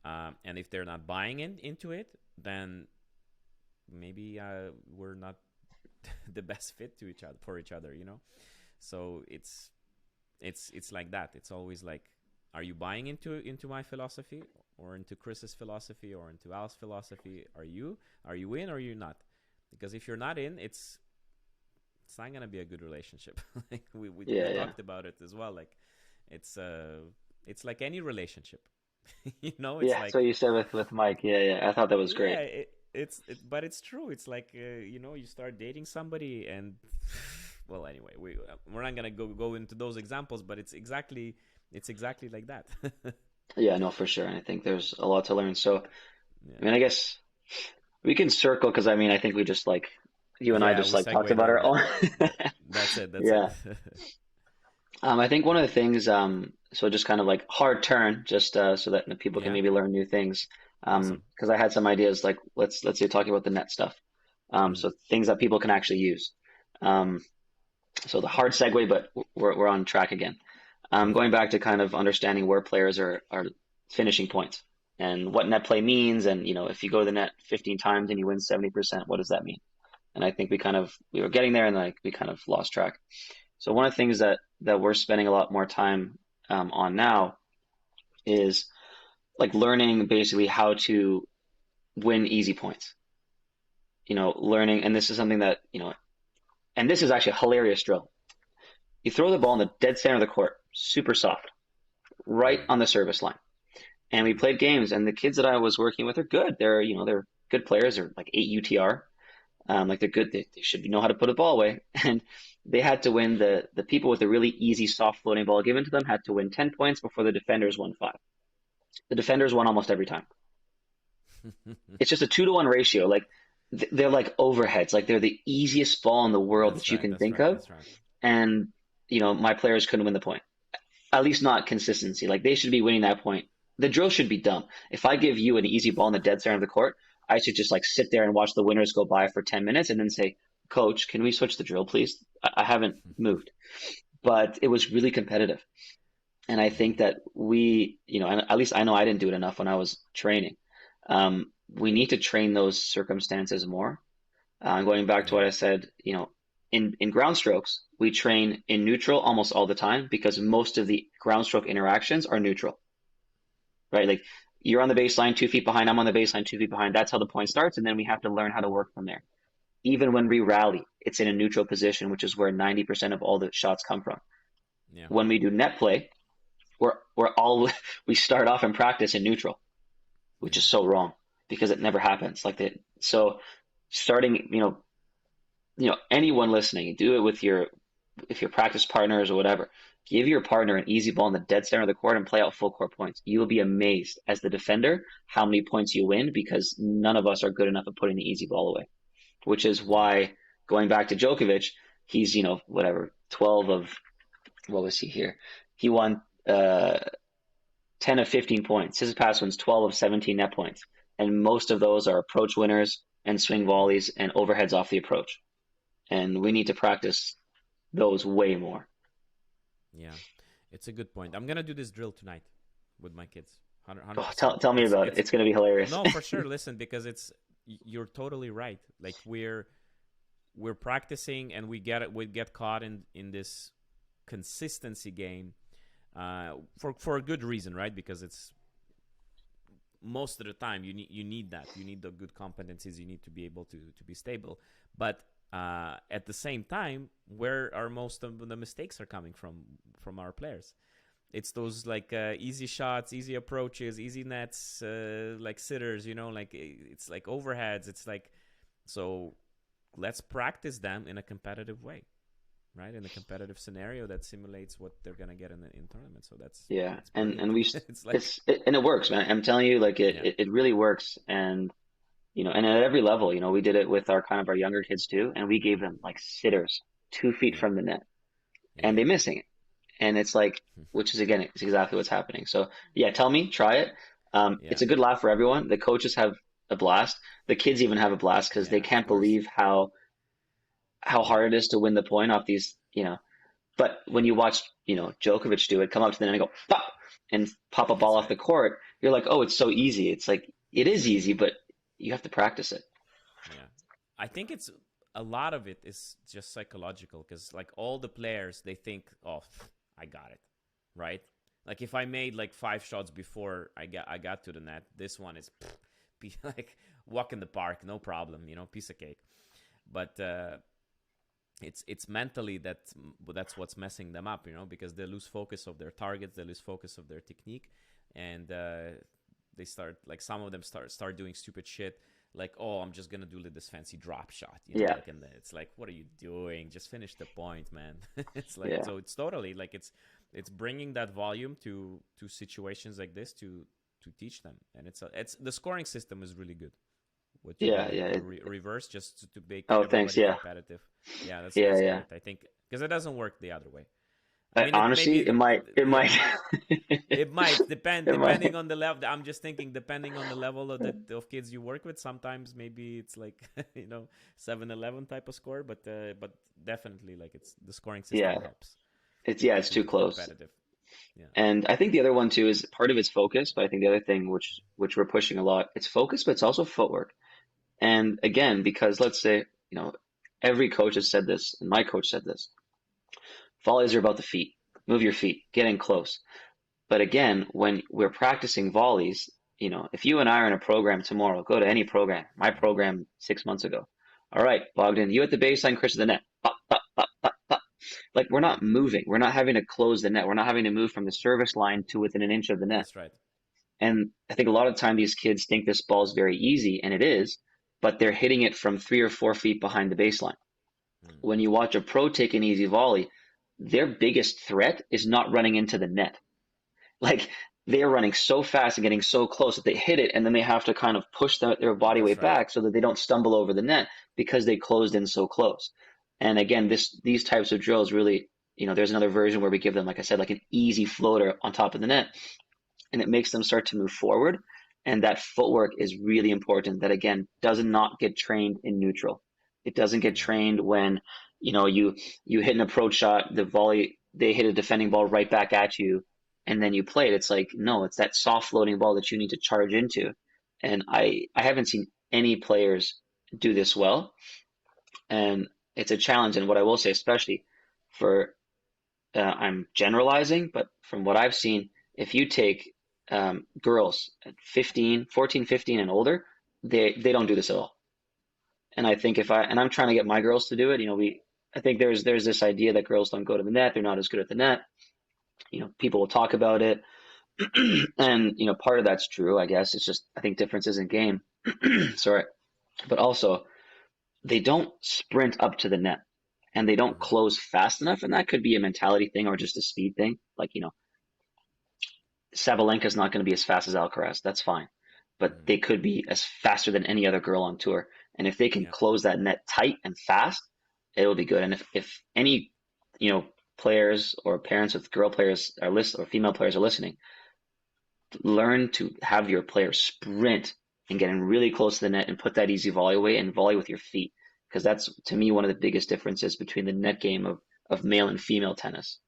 And if they're not buying into it, then maybe we're not the best fit to each other for each other. So it's like that. It's always like, are you buying into my philosophy, or into Chris's philosophy, or into Al's philosophy? Are you in, or are you not? Because if you're not in, it's not gonna be a good relationship. Like we yeah, yeah, talked about it as well. Like it's like any relationship. It's yeah. So like, you said with Mike, yeah, yeah. I thought that was yeah, great. but it's true. It's like, you start dating somebody, and well, anyway, we're not gonna go into those examples, but it's exactly like that. Yeah, no, for sure. And I think there's a lot to learn. So, I Yeah, mean, I guess we can circle because I mean, I think we just like you and I yeah, just we like talked segued about in our that. own. That's it. That's it. Yeah. I think one of the things, so just kind of like hard turn, just so that people can Yeah, maybe learn new things. awesome. Because I had some ideas, like let's say talking about the net stuff. Mm, So things that people can actually use. Um, so the hard segue, but we're on track again. Going perfect. back to kind of understanding where players are finishing points. and what net play means. And, if you go to the net 15 times and you win 70%, what does that mean? And I think we were getting there and like we kind of lost track. So one of the things that we're spending a lot more time on now is like learning basically how to win easy points. Learning, and this is something that, and this is actually a hilarious drill. You throw the ball in the dead center of the court, super soft, right Mm-hmm. on the service line. And we Mm-hmm. played games, and the kids that I was working with are good. They're good players. They're like 8 UTR. Like they're good. They should know how to put a ball away. And they had to win the people with the really easy, soft floating ball given to them had to win 10 points before the defenders won five. The defenders won almost every time. It's just a 2-to-1 ratio. Like they're like overheads. Like they're the easiest ball in the world That's that you right. can That's think right. of. That's right. And my players couldn't win the point. At least not consistency. Like they should be winning that point. The drill should be dumb. If I give you an easy ball in the dead center of the court, I should just like sit there and watch the winners go by for 10 minutes and then say, Coach, can we switch the drill, please? I haven't moved. But it was really competitive. And I Mm-hmm. think that and at least I know I didn't do it enough when I was training. We need to train those circumstances more. Going back to Yeah. what I said, in ground strokes, we train in neutral almost all the time because most of the ground stroke interactions are neutral, right? Like you're on the baseline 2 feet behind, I'm on the baseline 2 feet behind. That's how the point starts, and then we have to learn how to work from there. Even when we rally, it's in a neutral position, which is where 90% of all the shots come from. Yeah. When we do net play, we're all we start off in practice in neutral, which Yeah. is so wrong because it never happens. So starting, anyone listening, do it with your if your practice partners or whatever. Give your partner an easy ball in the dead center of the court and play out full court points. You will be amazed as the defender how many points you win because none of us are good enough at putting the easy ball away. Which is Yeah. why going back to Djokovic, he's whatever 12 of what was he here? He won 10 of 15 points. His past wins 12 of 17 net points, and most of those are approach winners and swing Mm-hmm. volleys and overheads off the approach. And we need to practice those way more. Yeah. It's a good point. I'm gonna do this drill tonight with my kids. 100 Oh, percent. tell me about it. It's It's going to be hilarious. no, for sure. Listen, because you're totally right. Like we're practicing and we get caught in this consistency game for a good reason, right? Because it's most of the time you need that, you need the good competencies, you need to be able to be stable, but at the same time, where are most of the mistakes are coming from our players? It's those like easy shots, easy approaches, easy nets, like sitters, like it's like overheads. It's like, so let's practice them in a competitive way, right? In a competitive scenario that simulates what they're gonna get in tournament. So that's Yeah, that's and brilliant. and we It's like, and it works, man. I'm telling you, like yeah, it really works, and and at every level, we did it with our kind of our younger kids too, and we gave them like sitters 2 feet yeah, from the net, yeah, and they missing it, and it's like, which is again, it's exactly what's happening. So yeah, tell me, try it. yeah, It's a good laugh for everyone. The coaches have a blast. The kids even have a blast because they yeah. Of can't course, believe how yeah, hard it is to win the point off these. But when you watch, Djokovic do it, come up to the net and go pop and pop a ball that's off the right. court, you're like, oh, it's so easy. It's like it is easy, but you have to practice it. Yeah, I think it's a lot of it is just psychological because like all the players they think, oh, I got it, right? Like if I made like 5 shots before I got to the net, this one is be like walk in the park, no problem, piece of cake. But it's mentally that's what's messing them up, because they lose focus of their targets, they lose focus of their technique, and they start like some of them start doing stupid shit like, oh, I'm just gonna do this fancy drop shot, Yeah, like, and it's like, what are you doing? Just finish the point, man. It's like, yeah, so it's totally like it's bringing that volume to situations like this to teach them, and it's the scoring system is really good. What you yeah, did, yeah. the reverse, just to make Oh, thanks. everybody Yeah, competitive. Yeah, that's yeah, that's yeah. great. I think because it doesn't work the other way. I mean, it Honestly, maybe, it might, yeah, it might it depending might. on the level. I'm just thinking depending on the level of kids you work with. Sometimes maybe it's like 7-11 type of score, but definitely like it's the scoring system Yeah, helps it's to too be close. competitive. Yeah. And I think the other one too is part of it's focus, but I think the other thing which we're pushing a lot, it's focus, but it's also footwork. And again, because let's say, you know, every coach has said this, and my coach said this, volleys are about the feet. Move your feet, get in close. But again, when we're practicing volleys, you know, if you and I are in a program tomorrow, go to any program, my Mm-hmm. program 6 months ago. All right, Bogdan, you at the baseline, Chris at the net. Pop, pop, pop, pop, pop. Like we're Yeah. not moving. We're not having to close the net. We're not having to move from the service line to within an inch of the net. That's right. And I think a lot of the time these kids think this ball is very easy, and it is, but they're hitting it from 3 or 4 feet behind the baseline. Mm. When you watch a pro take an easy volley, their biggest threat is not running into the net. Like they're running so fast and getting so close that they hit it, and then they have to kind of push their body That's weight right. back so that they don't stumble over the net because they closed in so close. And again, these types of drills really, you know, there's another version where we give them, like I said, like an easy floater on top of the net, and it makes them start to move forward. And that footwork is really important. That again does not get trained in neutral. It doesn't get Yeah. trained when you know you hit an approach shot, the volley, they hit a defending ball right back at you, and then you play it. It's like no, it's that soft floating ball that you need to charge into. And I haven't seen any players do this well, and it's a challenge. And what I will say, especially for I'm generalizing, but from what I've seen, if you take girls at 15, 14, 15 and older, they don't do this at all. And I think if I and I'm trying to get my girls to do it, you know, I think there's this idea that girls don't go to the net, they're not as good at the net. You know, people will talk about it, and you know, part of that's true, I guess. It's just I think differences in game. Sorry, but also they don't sprint up to the net and they don't Mm-hmm. close fast enough, and that could be a mentality thing or just a speed thing. Like, you know, Sabalenka's not going to be as fast as Alcaraz. That's fine. But Mm-hmm. they could be as faster than any other girl on tour. And if they can Yeah. close that net tight and fast, it'll be good. And if any, you know, players or parents with girl players are list or female players are listening, learn to have your player sprint and get in really close to the net and put that easy volley away and volley with your feet. Because that's to me one of the biggest differences between the net game of male and female tennis.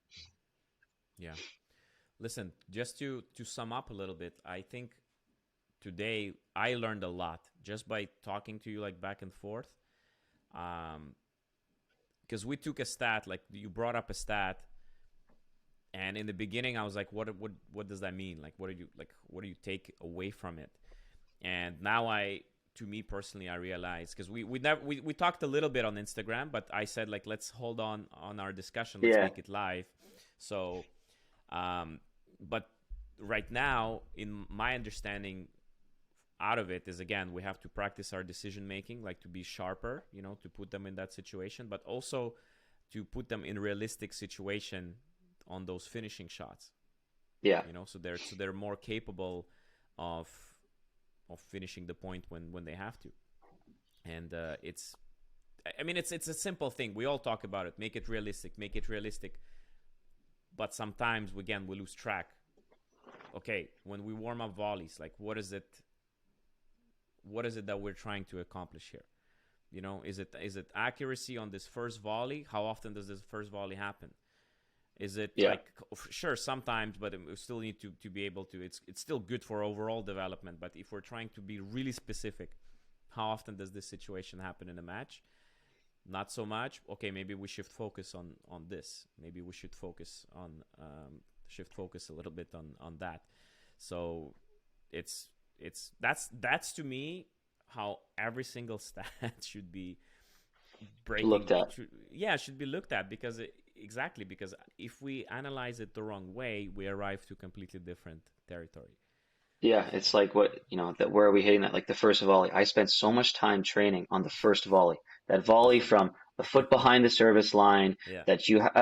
Yeah. Listen, just to sum up a little bit, I think today I learned a lot just by talking to you like back and forth. Um, because we took a stat, like you brought up a stat, and in the beginning I was like, what does that mean? Like, what do you take away from it? And now to me personally, I realize because we talked a little bit on Instagram, but I said like let's hold on our discussion, let's Yeah, make it live. So, um, but right now, in my understanding, out of it is again we have to practice our decision making, like to be sharper, to put them in that situation, but also to put them in realistic situation on those finishing shots. yeah, So they're more capable of finishing the point when they have to. And I mean it's a simple thing. We all talk about it. Make it realistic. Make it realistic. But sometimes again we lose track. Okay, when we warm up volleys, like what is it? What is it that we're trying to accomplish here? Is it accuracy on this first volley? How often does this first volley happen? Is it yeah. like sure sometimes, but we still need to be able to. It's still good for overall development. But if we're trying to be really specific, how often does this situation happen in a match? Not so much. Okay, maybe we shift focus on this. Maybe we should focus on shift focus a little bit on that. So that's to me how every single stat should be Looked breaking. at. Should be looked at exactly because if we analyze it the wrong way, we arrive to completely different territory. Yeah, So it's like what, that where are we hitting that? Like the first volley. I spent so much time training on the first volley. That volley from a foot behind the service line yeah,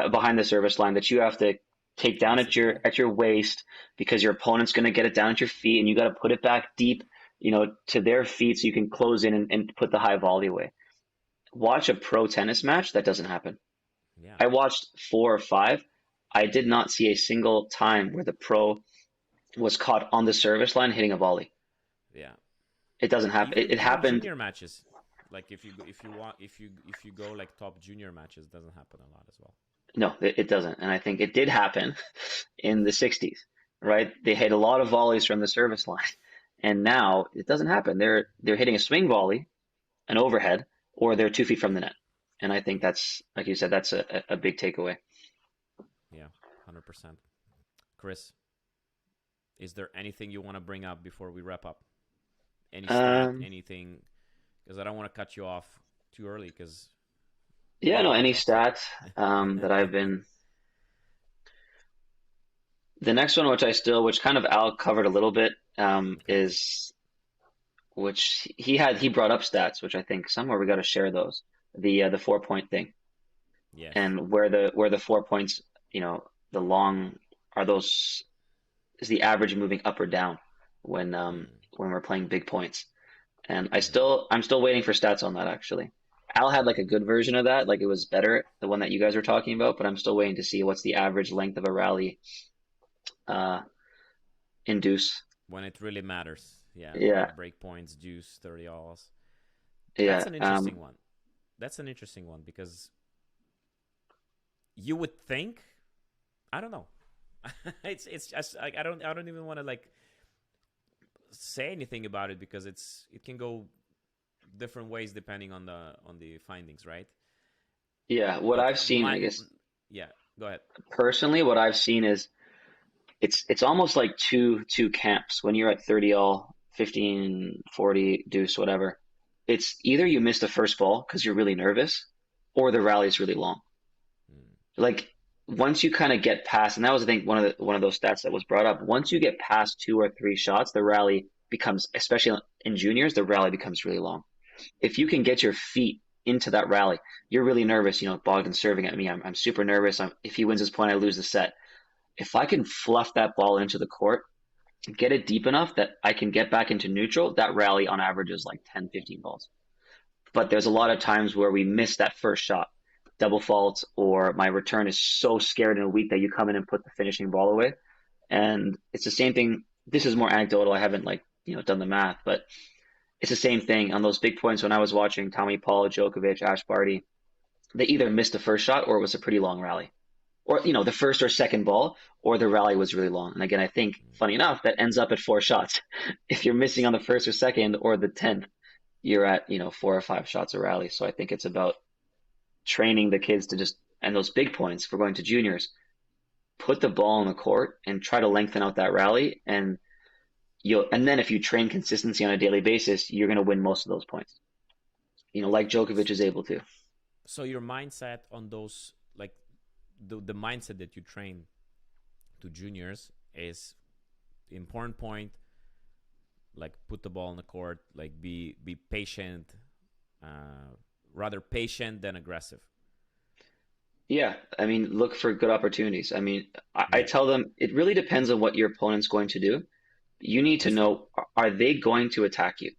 behind the service line that you have to take down place at it your low. waist because your opponent's going to get it down at your feet and you got to put it back deep, to their feet so you can close in and put the high volley away. Watch a pro tennis match, that doesn't happen. Yeah, I watched four or five. I did not see a single time where the pro was caught on the service line hitting a volley. yeah. It doesn't happen. It Even happened. junior matches, like if you go like top junior matches, doesn't happen a lot as well. No, it doesn't. And I think it did happen in the 60s, right? They hit a lot of volleys from the service line. And now it doesn't happen. They're hitting a swing volley, an overhead, or they're 2 feet from the net. And I think that's, like you said, that's a big takeaway. Yeah, 100%. Chris, is there anything you want to bring up before we wrap up? Any stat, Um, anything? Because I don't want to cut you off too early because you yeah, got no, to go any talk to. stats that I've been. The next one, which kind of Al covered a little bit, Okay. is which he brought up stats, which I think somewhere we got to share those. The 4 point thing, Yes. and where the 4 points, you know, the long are those is the average moving up or down Mm, when we're playing big points. And mm-hmm. I'm still waiting for stats on that actually. Al had like a Mm-hmm. good version of that, like it was better, the one that you guys were talking about, but I'm still waiting to see what's the average length of a rally uh induce. When it really matters. Yeah, Yeah, like break points, juice, 30 alls. That's yeah, an interesting one. That's an interesting one because you would think, I don't know. It's just like I don't even want to like say anything about it because it can go different ways depending on the findings, right? yeah. What But I've seen, I guess yeah, go ahead. personally, what I've seen is it's almost like two camps when you're at 30 all, 15, 40 deuce, whatever. It's either you miss the first ball because you're really nervous, or the rally is really long. Mm, Like once you kind of get past, and that was I think one of those stats that was brought up. Once you get past two or three shots, the rally becomes, especially in juniors, the rally becomes really long. If you can mm, get your feet into that rally, you're really nervous. You know, Bogdan's serving at me. I'm super nervous. If he wins this point, I lose the set. If I can fluff that ball into the court, get it deep enough that I can get back into neutral, that rally on average is like 10, 15 balls. But there's a lot of times where we miss that first shot, double fault, or my return is so scared and weak that you come in and put the finishing ball away. And it's the same thing. This is more anecdotal. I haven't done the math, but it's the same thing on those big points when I was watching Tommy Paul, Djokovic, Ash Barty. They either missed the first shot or it was a pretty long rally, or the first or second ball, or the rally was really long. And again, I think mm. funny enough that ends up at four shots. If you're missing on the first or second or the 10th, you're at four or five shots a rally. So I think it's about training the kids to just, and those big points for going to juniors, put the ball on the court and try to lengthen out that rally, and then if you train consistency on a daily basis, you're going to win most of those points. Like Djokovic is able to. So your mindset on those, like the mindset that you train to juniors is important point. Like put the ball on the court. Like be patient. Uh, Rather patient than aggressive. Yeah, I mean, look for good opportunities. I mean, I Yeah, tell them it really depends on what your opponent's going to do. You need to that's true. know, are they going to attack you?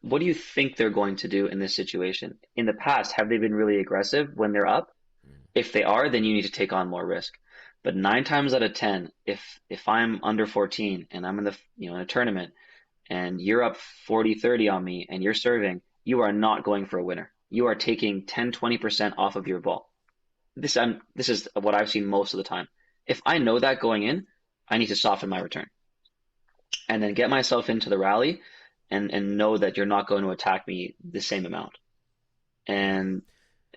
What do you think they're going to do in this situation? In the past, have they been really aggressive when they're up? Mm, If they are, then you need to take on more risk. But nine times out of 10, if I'm under 14 and I'm in a tournament and you're up 40-30 on me and you're serving, you are not going for a winner. You are taking 10-20% off of your ball. This is what I've seen most of the time. If I know that going in, I need to soften my return and then get myself into the rally and know that you're not going to attack me the same amount. yeah, And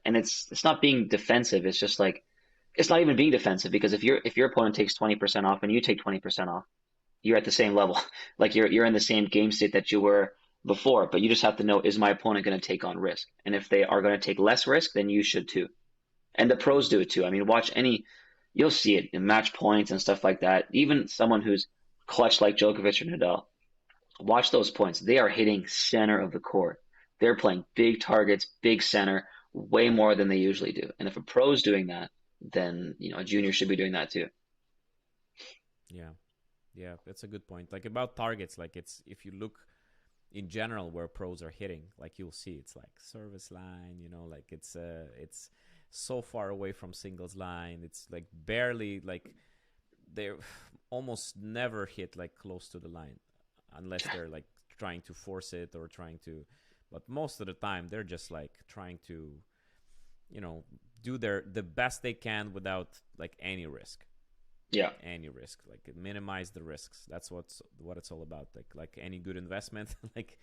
and it's not being defensive. It's just like it's not even being defensive because if your opponent takes 20% off and you take 20% off, you're at the same level. Like you're in the same game state that you were before, but you just have to know, is my opponent going to take on risk? And if they are going to take less risk, then you should too. And the pros do it too. I mean, you'll see it in match points and stuff like that. Even someone who's clutch like Djokovic or Nadal, watch those points. They are hitting center of the court. They're playing big targets, big center, way more than they usually do. And if a pro's doing that, then a junior should be doing that too. yeah, yeah. That's a good point. Like about targets, like it's if you look in general where pros are hitting, like you'll see it's like service line. Like it's so far away from singles line. It's like barely like they're almost never hit like close to the line unless they're like trying to force it or trying to. But most of the time, they're just like trying to, you know, do the best they can without like Yeah. any risk, like minimize the risks. That's what it's all about. Like any good investment, like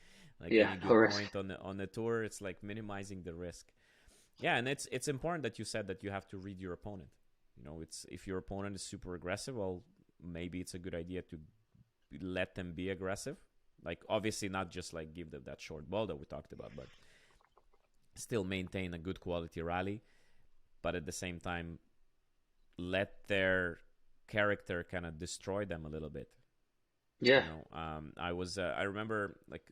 Yeah. any No good risk. point on the tour, it's like minimizing the risk. Yeah, and it's important that you said that you have to read your opponent. You know, it's if your opponent is super aggressive, well, maybe it's a good idea to let them be aggressive. Like obviously not just like give them that short ball that we talked about, but still maintain a good quality rally. But at the same time, let their character kind of destroy them a little bit. Yeah. You know, I remember like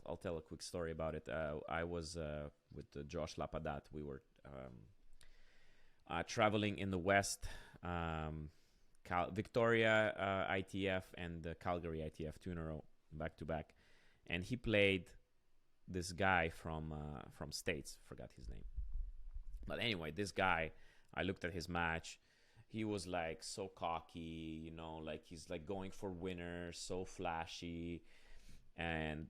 I'll tell a quick story about it. I was with Josh Lapadat. We were traveling in the West, Victoria ITF and the Calgary ITF 2 in a row, back to back, and he played this guy from States. Forgot his name, but anyway, this guy. I looked at his match. He was like so cocky, you know, like he's like going for winners, so flashy, and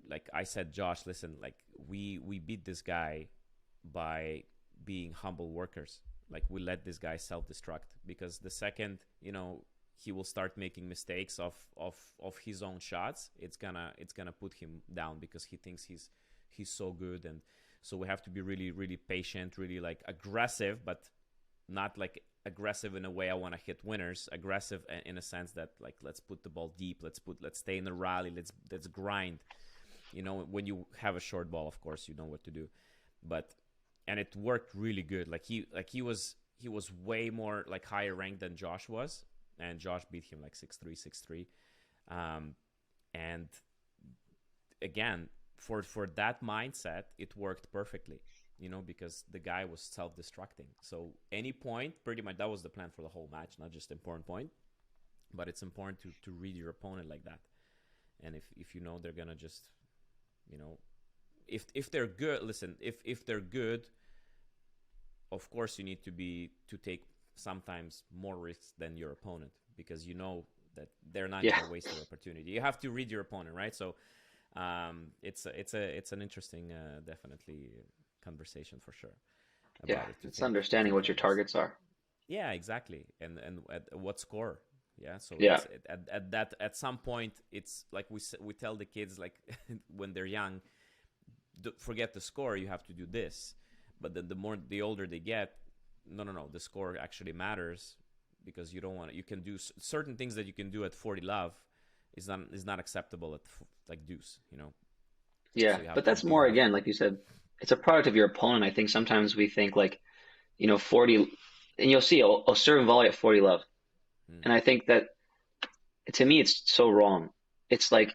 like I said, Josh, listen, like we beat this guy by being humble workers. Like we let this guy self-destruct because the second, you know, he will start making mistakes of his own shots, it's gonna put him down because he thinks he's so good. And so we have to be really really patient, really like aggressive, but not like aggressive in a way I want to hit winners. Aggressive in a sense that like let's put the ball deep, let's stay in the rally, let's grind. You know, when you have a short ball, of course you know what to do. But and it worked really good. He was way more like higher ranked than Josh was, and Josh beat him like 6-3, 6-3. And again, for that mindset, it worked perfectly. You know, because the guy was self-destructing. So any point, pretty much, that was the plan for the whole match, not just important point. But it's important to read your opponent like that. And if you know they're gonna just, you know, if they're good, listen, if they're good, of course you need to take sometimes more risks than your opponent because you know that they're not Yeah. gonna waste their opportunity. You have to read your opponent, right? So it's an interesting, definitely conversation for sure Yeah. about it to It's think understanding what your like this. targets are. Yeah, exactly. And at what score? Yeah, so Yeah. at that at some point it's like we tell the kids like when they're young, forget the score. You have to do this. But then the older they get, no, the score actually matters because you don't want to. You can do certain things that you can do at 40 love is not acceptable at like deuce. You know, Yeah. so But that's you more, have again, like you said, it's a product of your opponent. I think sometimes we think like, 40, and you'll see, I'll serve and volley at 40 love. mm, And I think that to me, it's so wrong. It's like,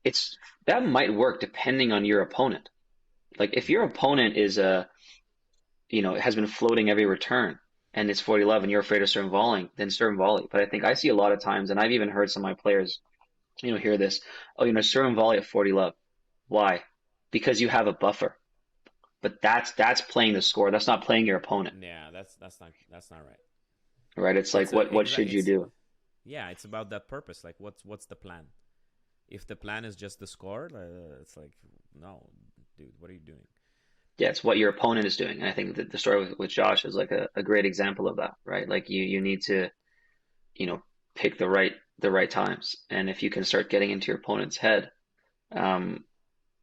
it's that might work depending on your opponent. Like if mm, your opponent is has been floating every return and it's 40 love and you're afraid of serve and volleying, then serve and volley. But I think I see a lot of times, and I've even heard some of my players, hear this, oh, serve and volley at 40 love. Why? Because you have a buffer. But that's playing the score. That's not playing your opponent, yeah, that's not right. right? It's like It's a what should you it's do? yeah, it's about that purpose. Like what's the plan? If the plan is just the score, it's like no, dude, what are you doing? Yeah, it's what your opponent is doing. And I think that the story with Josh is like a great example of that, right? Like you need to, you know, pick the right times. And if you can start getting into your opponent's head, um,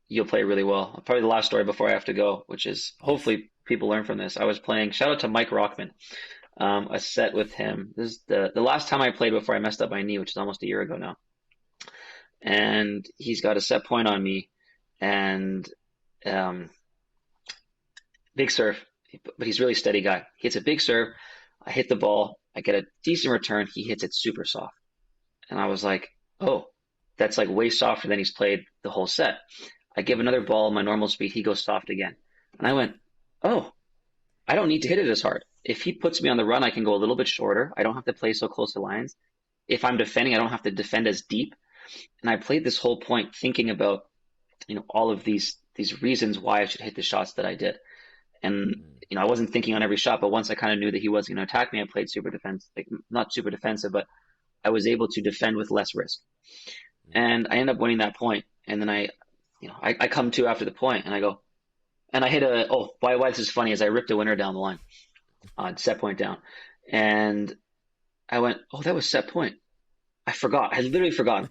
you'll play really well. Probably the last story before I have to go, which is Yes. hopefully people learn from this. I was playing, shout out to Mike Rockman, a set with him. This is the last time I played before I messed up my knee, which is almost a year ago now. And he's got a set point on me and um, big serve, but he's a really steady guy. He hits a big serve. I hit the ball. I get a decent return. He hits it super soft. And I was like, oh, that's like way softer than he's played the whole set. I give another Mm. ball my normal speed. He goes soft again. And I went, oh, I don't need to hit it as hard. If he puts me on the run, I can go a little bit shorter. I don't have to play so close to lines. If I'm defending, I don't have to defend as deep. And I played this whole point thinking about, all of these reasons why I should hit the shots that I did. And Mm. I wasn't thinking on every shot, but once I kind of knew that he was going to attack me, I played super defense, like not super defensive, but I was able to defend with less risk. Mm. And I ended up winning that point. And then I I come to after the point and I go, and I hit a, oh, why this is funny is I ripped a winner down the line on set point down. And I went, oh, that was set point. I forgot. I literally forgot.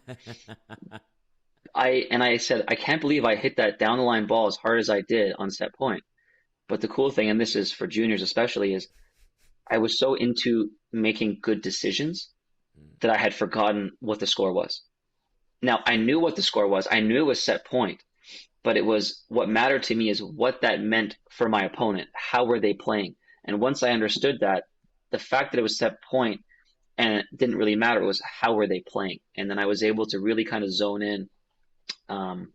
I said, I can't believe I hit that down the line ball as hard as I did on set point. But the cool thing, and this is for juniors especially, is I was so into making good decisions that I had forgotten what the score was. Now, I knew what the score was. I knew it was set point, but it was what mattered to me is what that meant for my opponent. How were they playing? And once I understood that, the fact that it was set point and it didn't really matter, it was how were they playing? And then I was able to really kind of zone in um,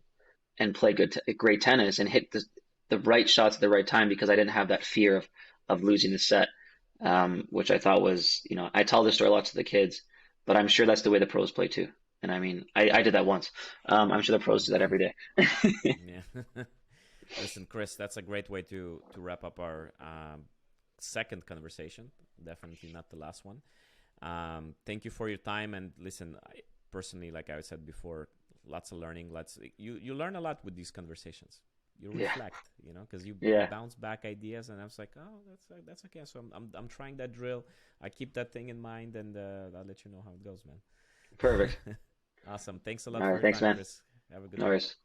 and play great tennis and hit the right shots at the right time because I didn't have that fear of losing the set, which I thought was, I tell this story a lot to the kids, but I'm sure that's the way the pros play too. And I mean, I did that once. I'm sure the pros do that every day. Yeah. Listen, Chris, that's a great way to wrap up our second conversation. Definitely not the last one. Thank you for your time. And listen, personally, like I said before, lots of learning. You learn a lot with these conversations. You Yeah, reflect, because you yeah, bounce back ideas, and I was like, oh, that's okay. So I'm trying that drill. I keep that thing in mind, and I'll let you know how it goes, perfect. man. Awesome. Thanks a lot All for right, your thanks, time, man. Chris. Have a good No one. worries.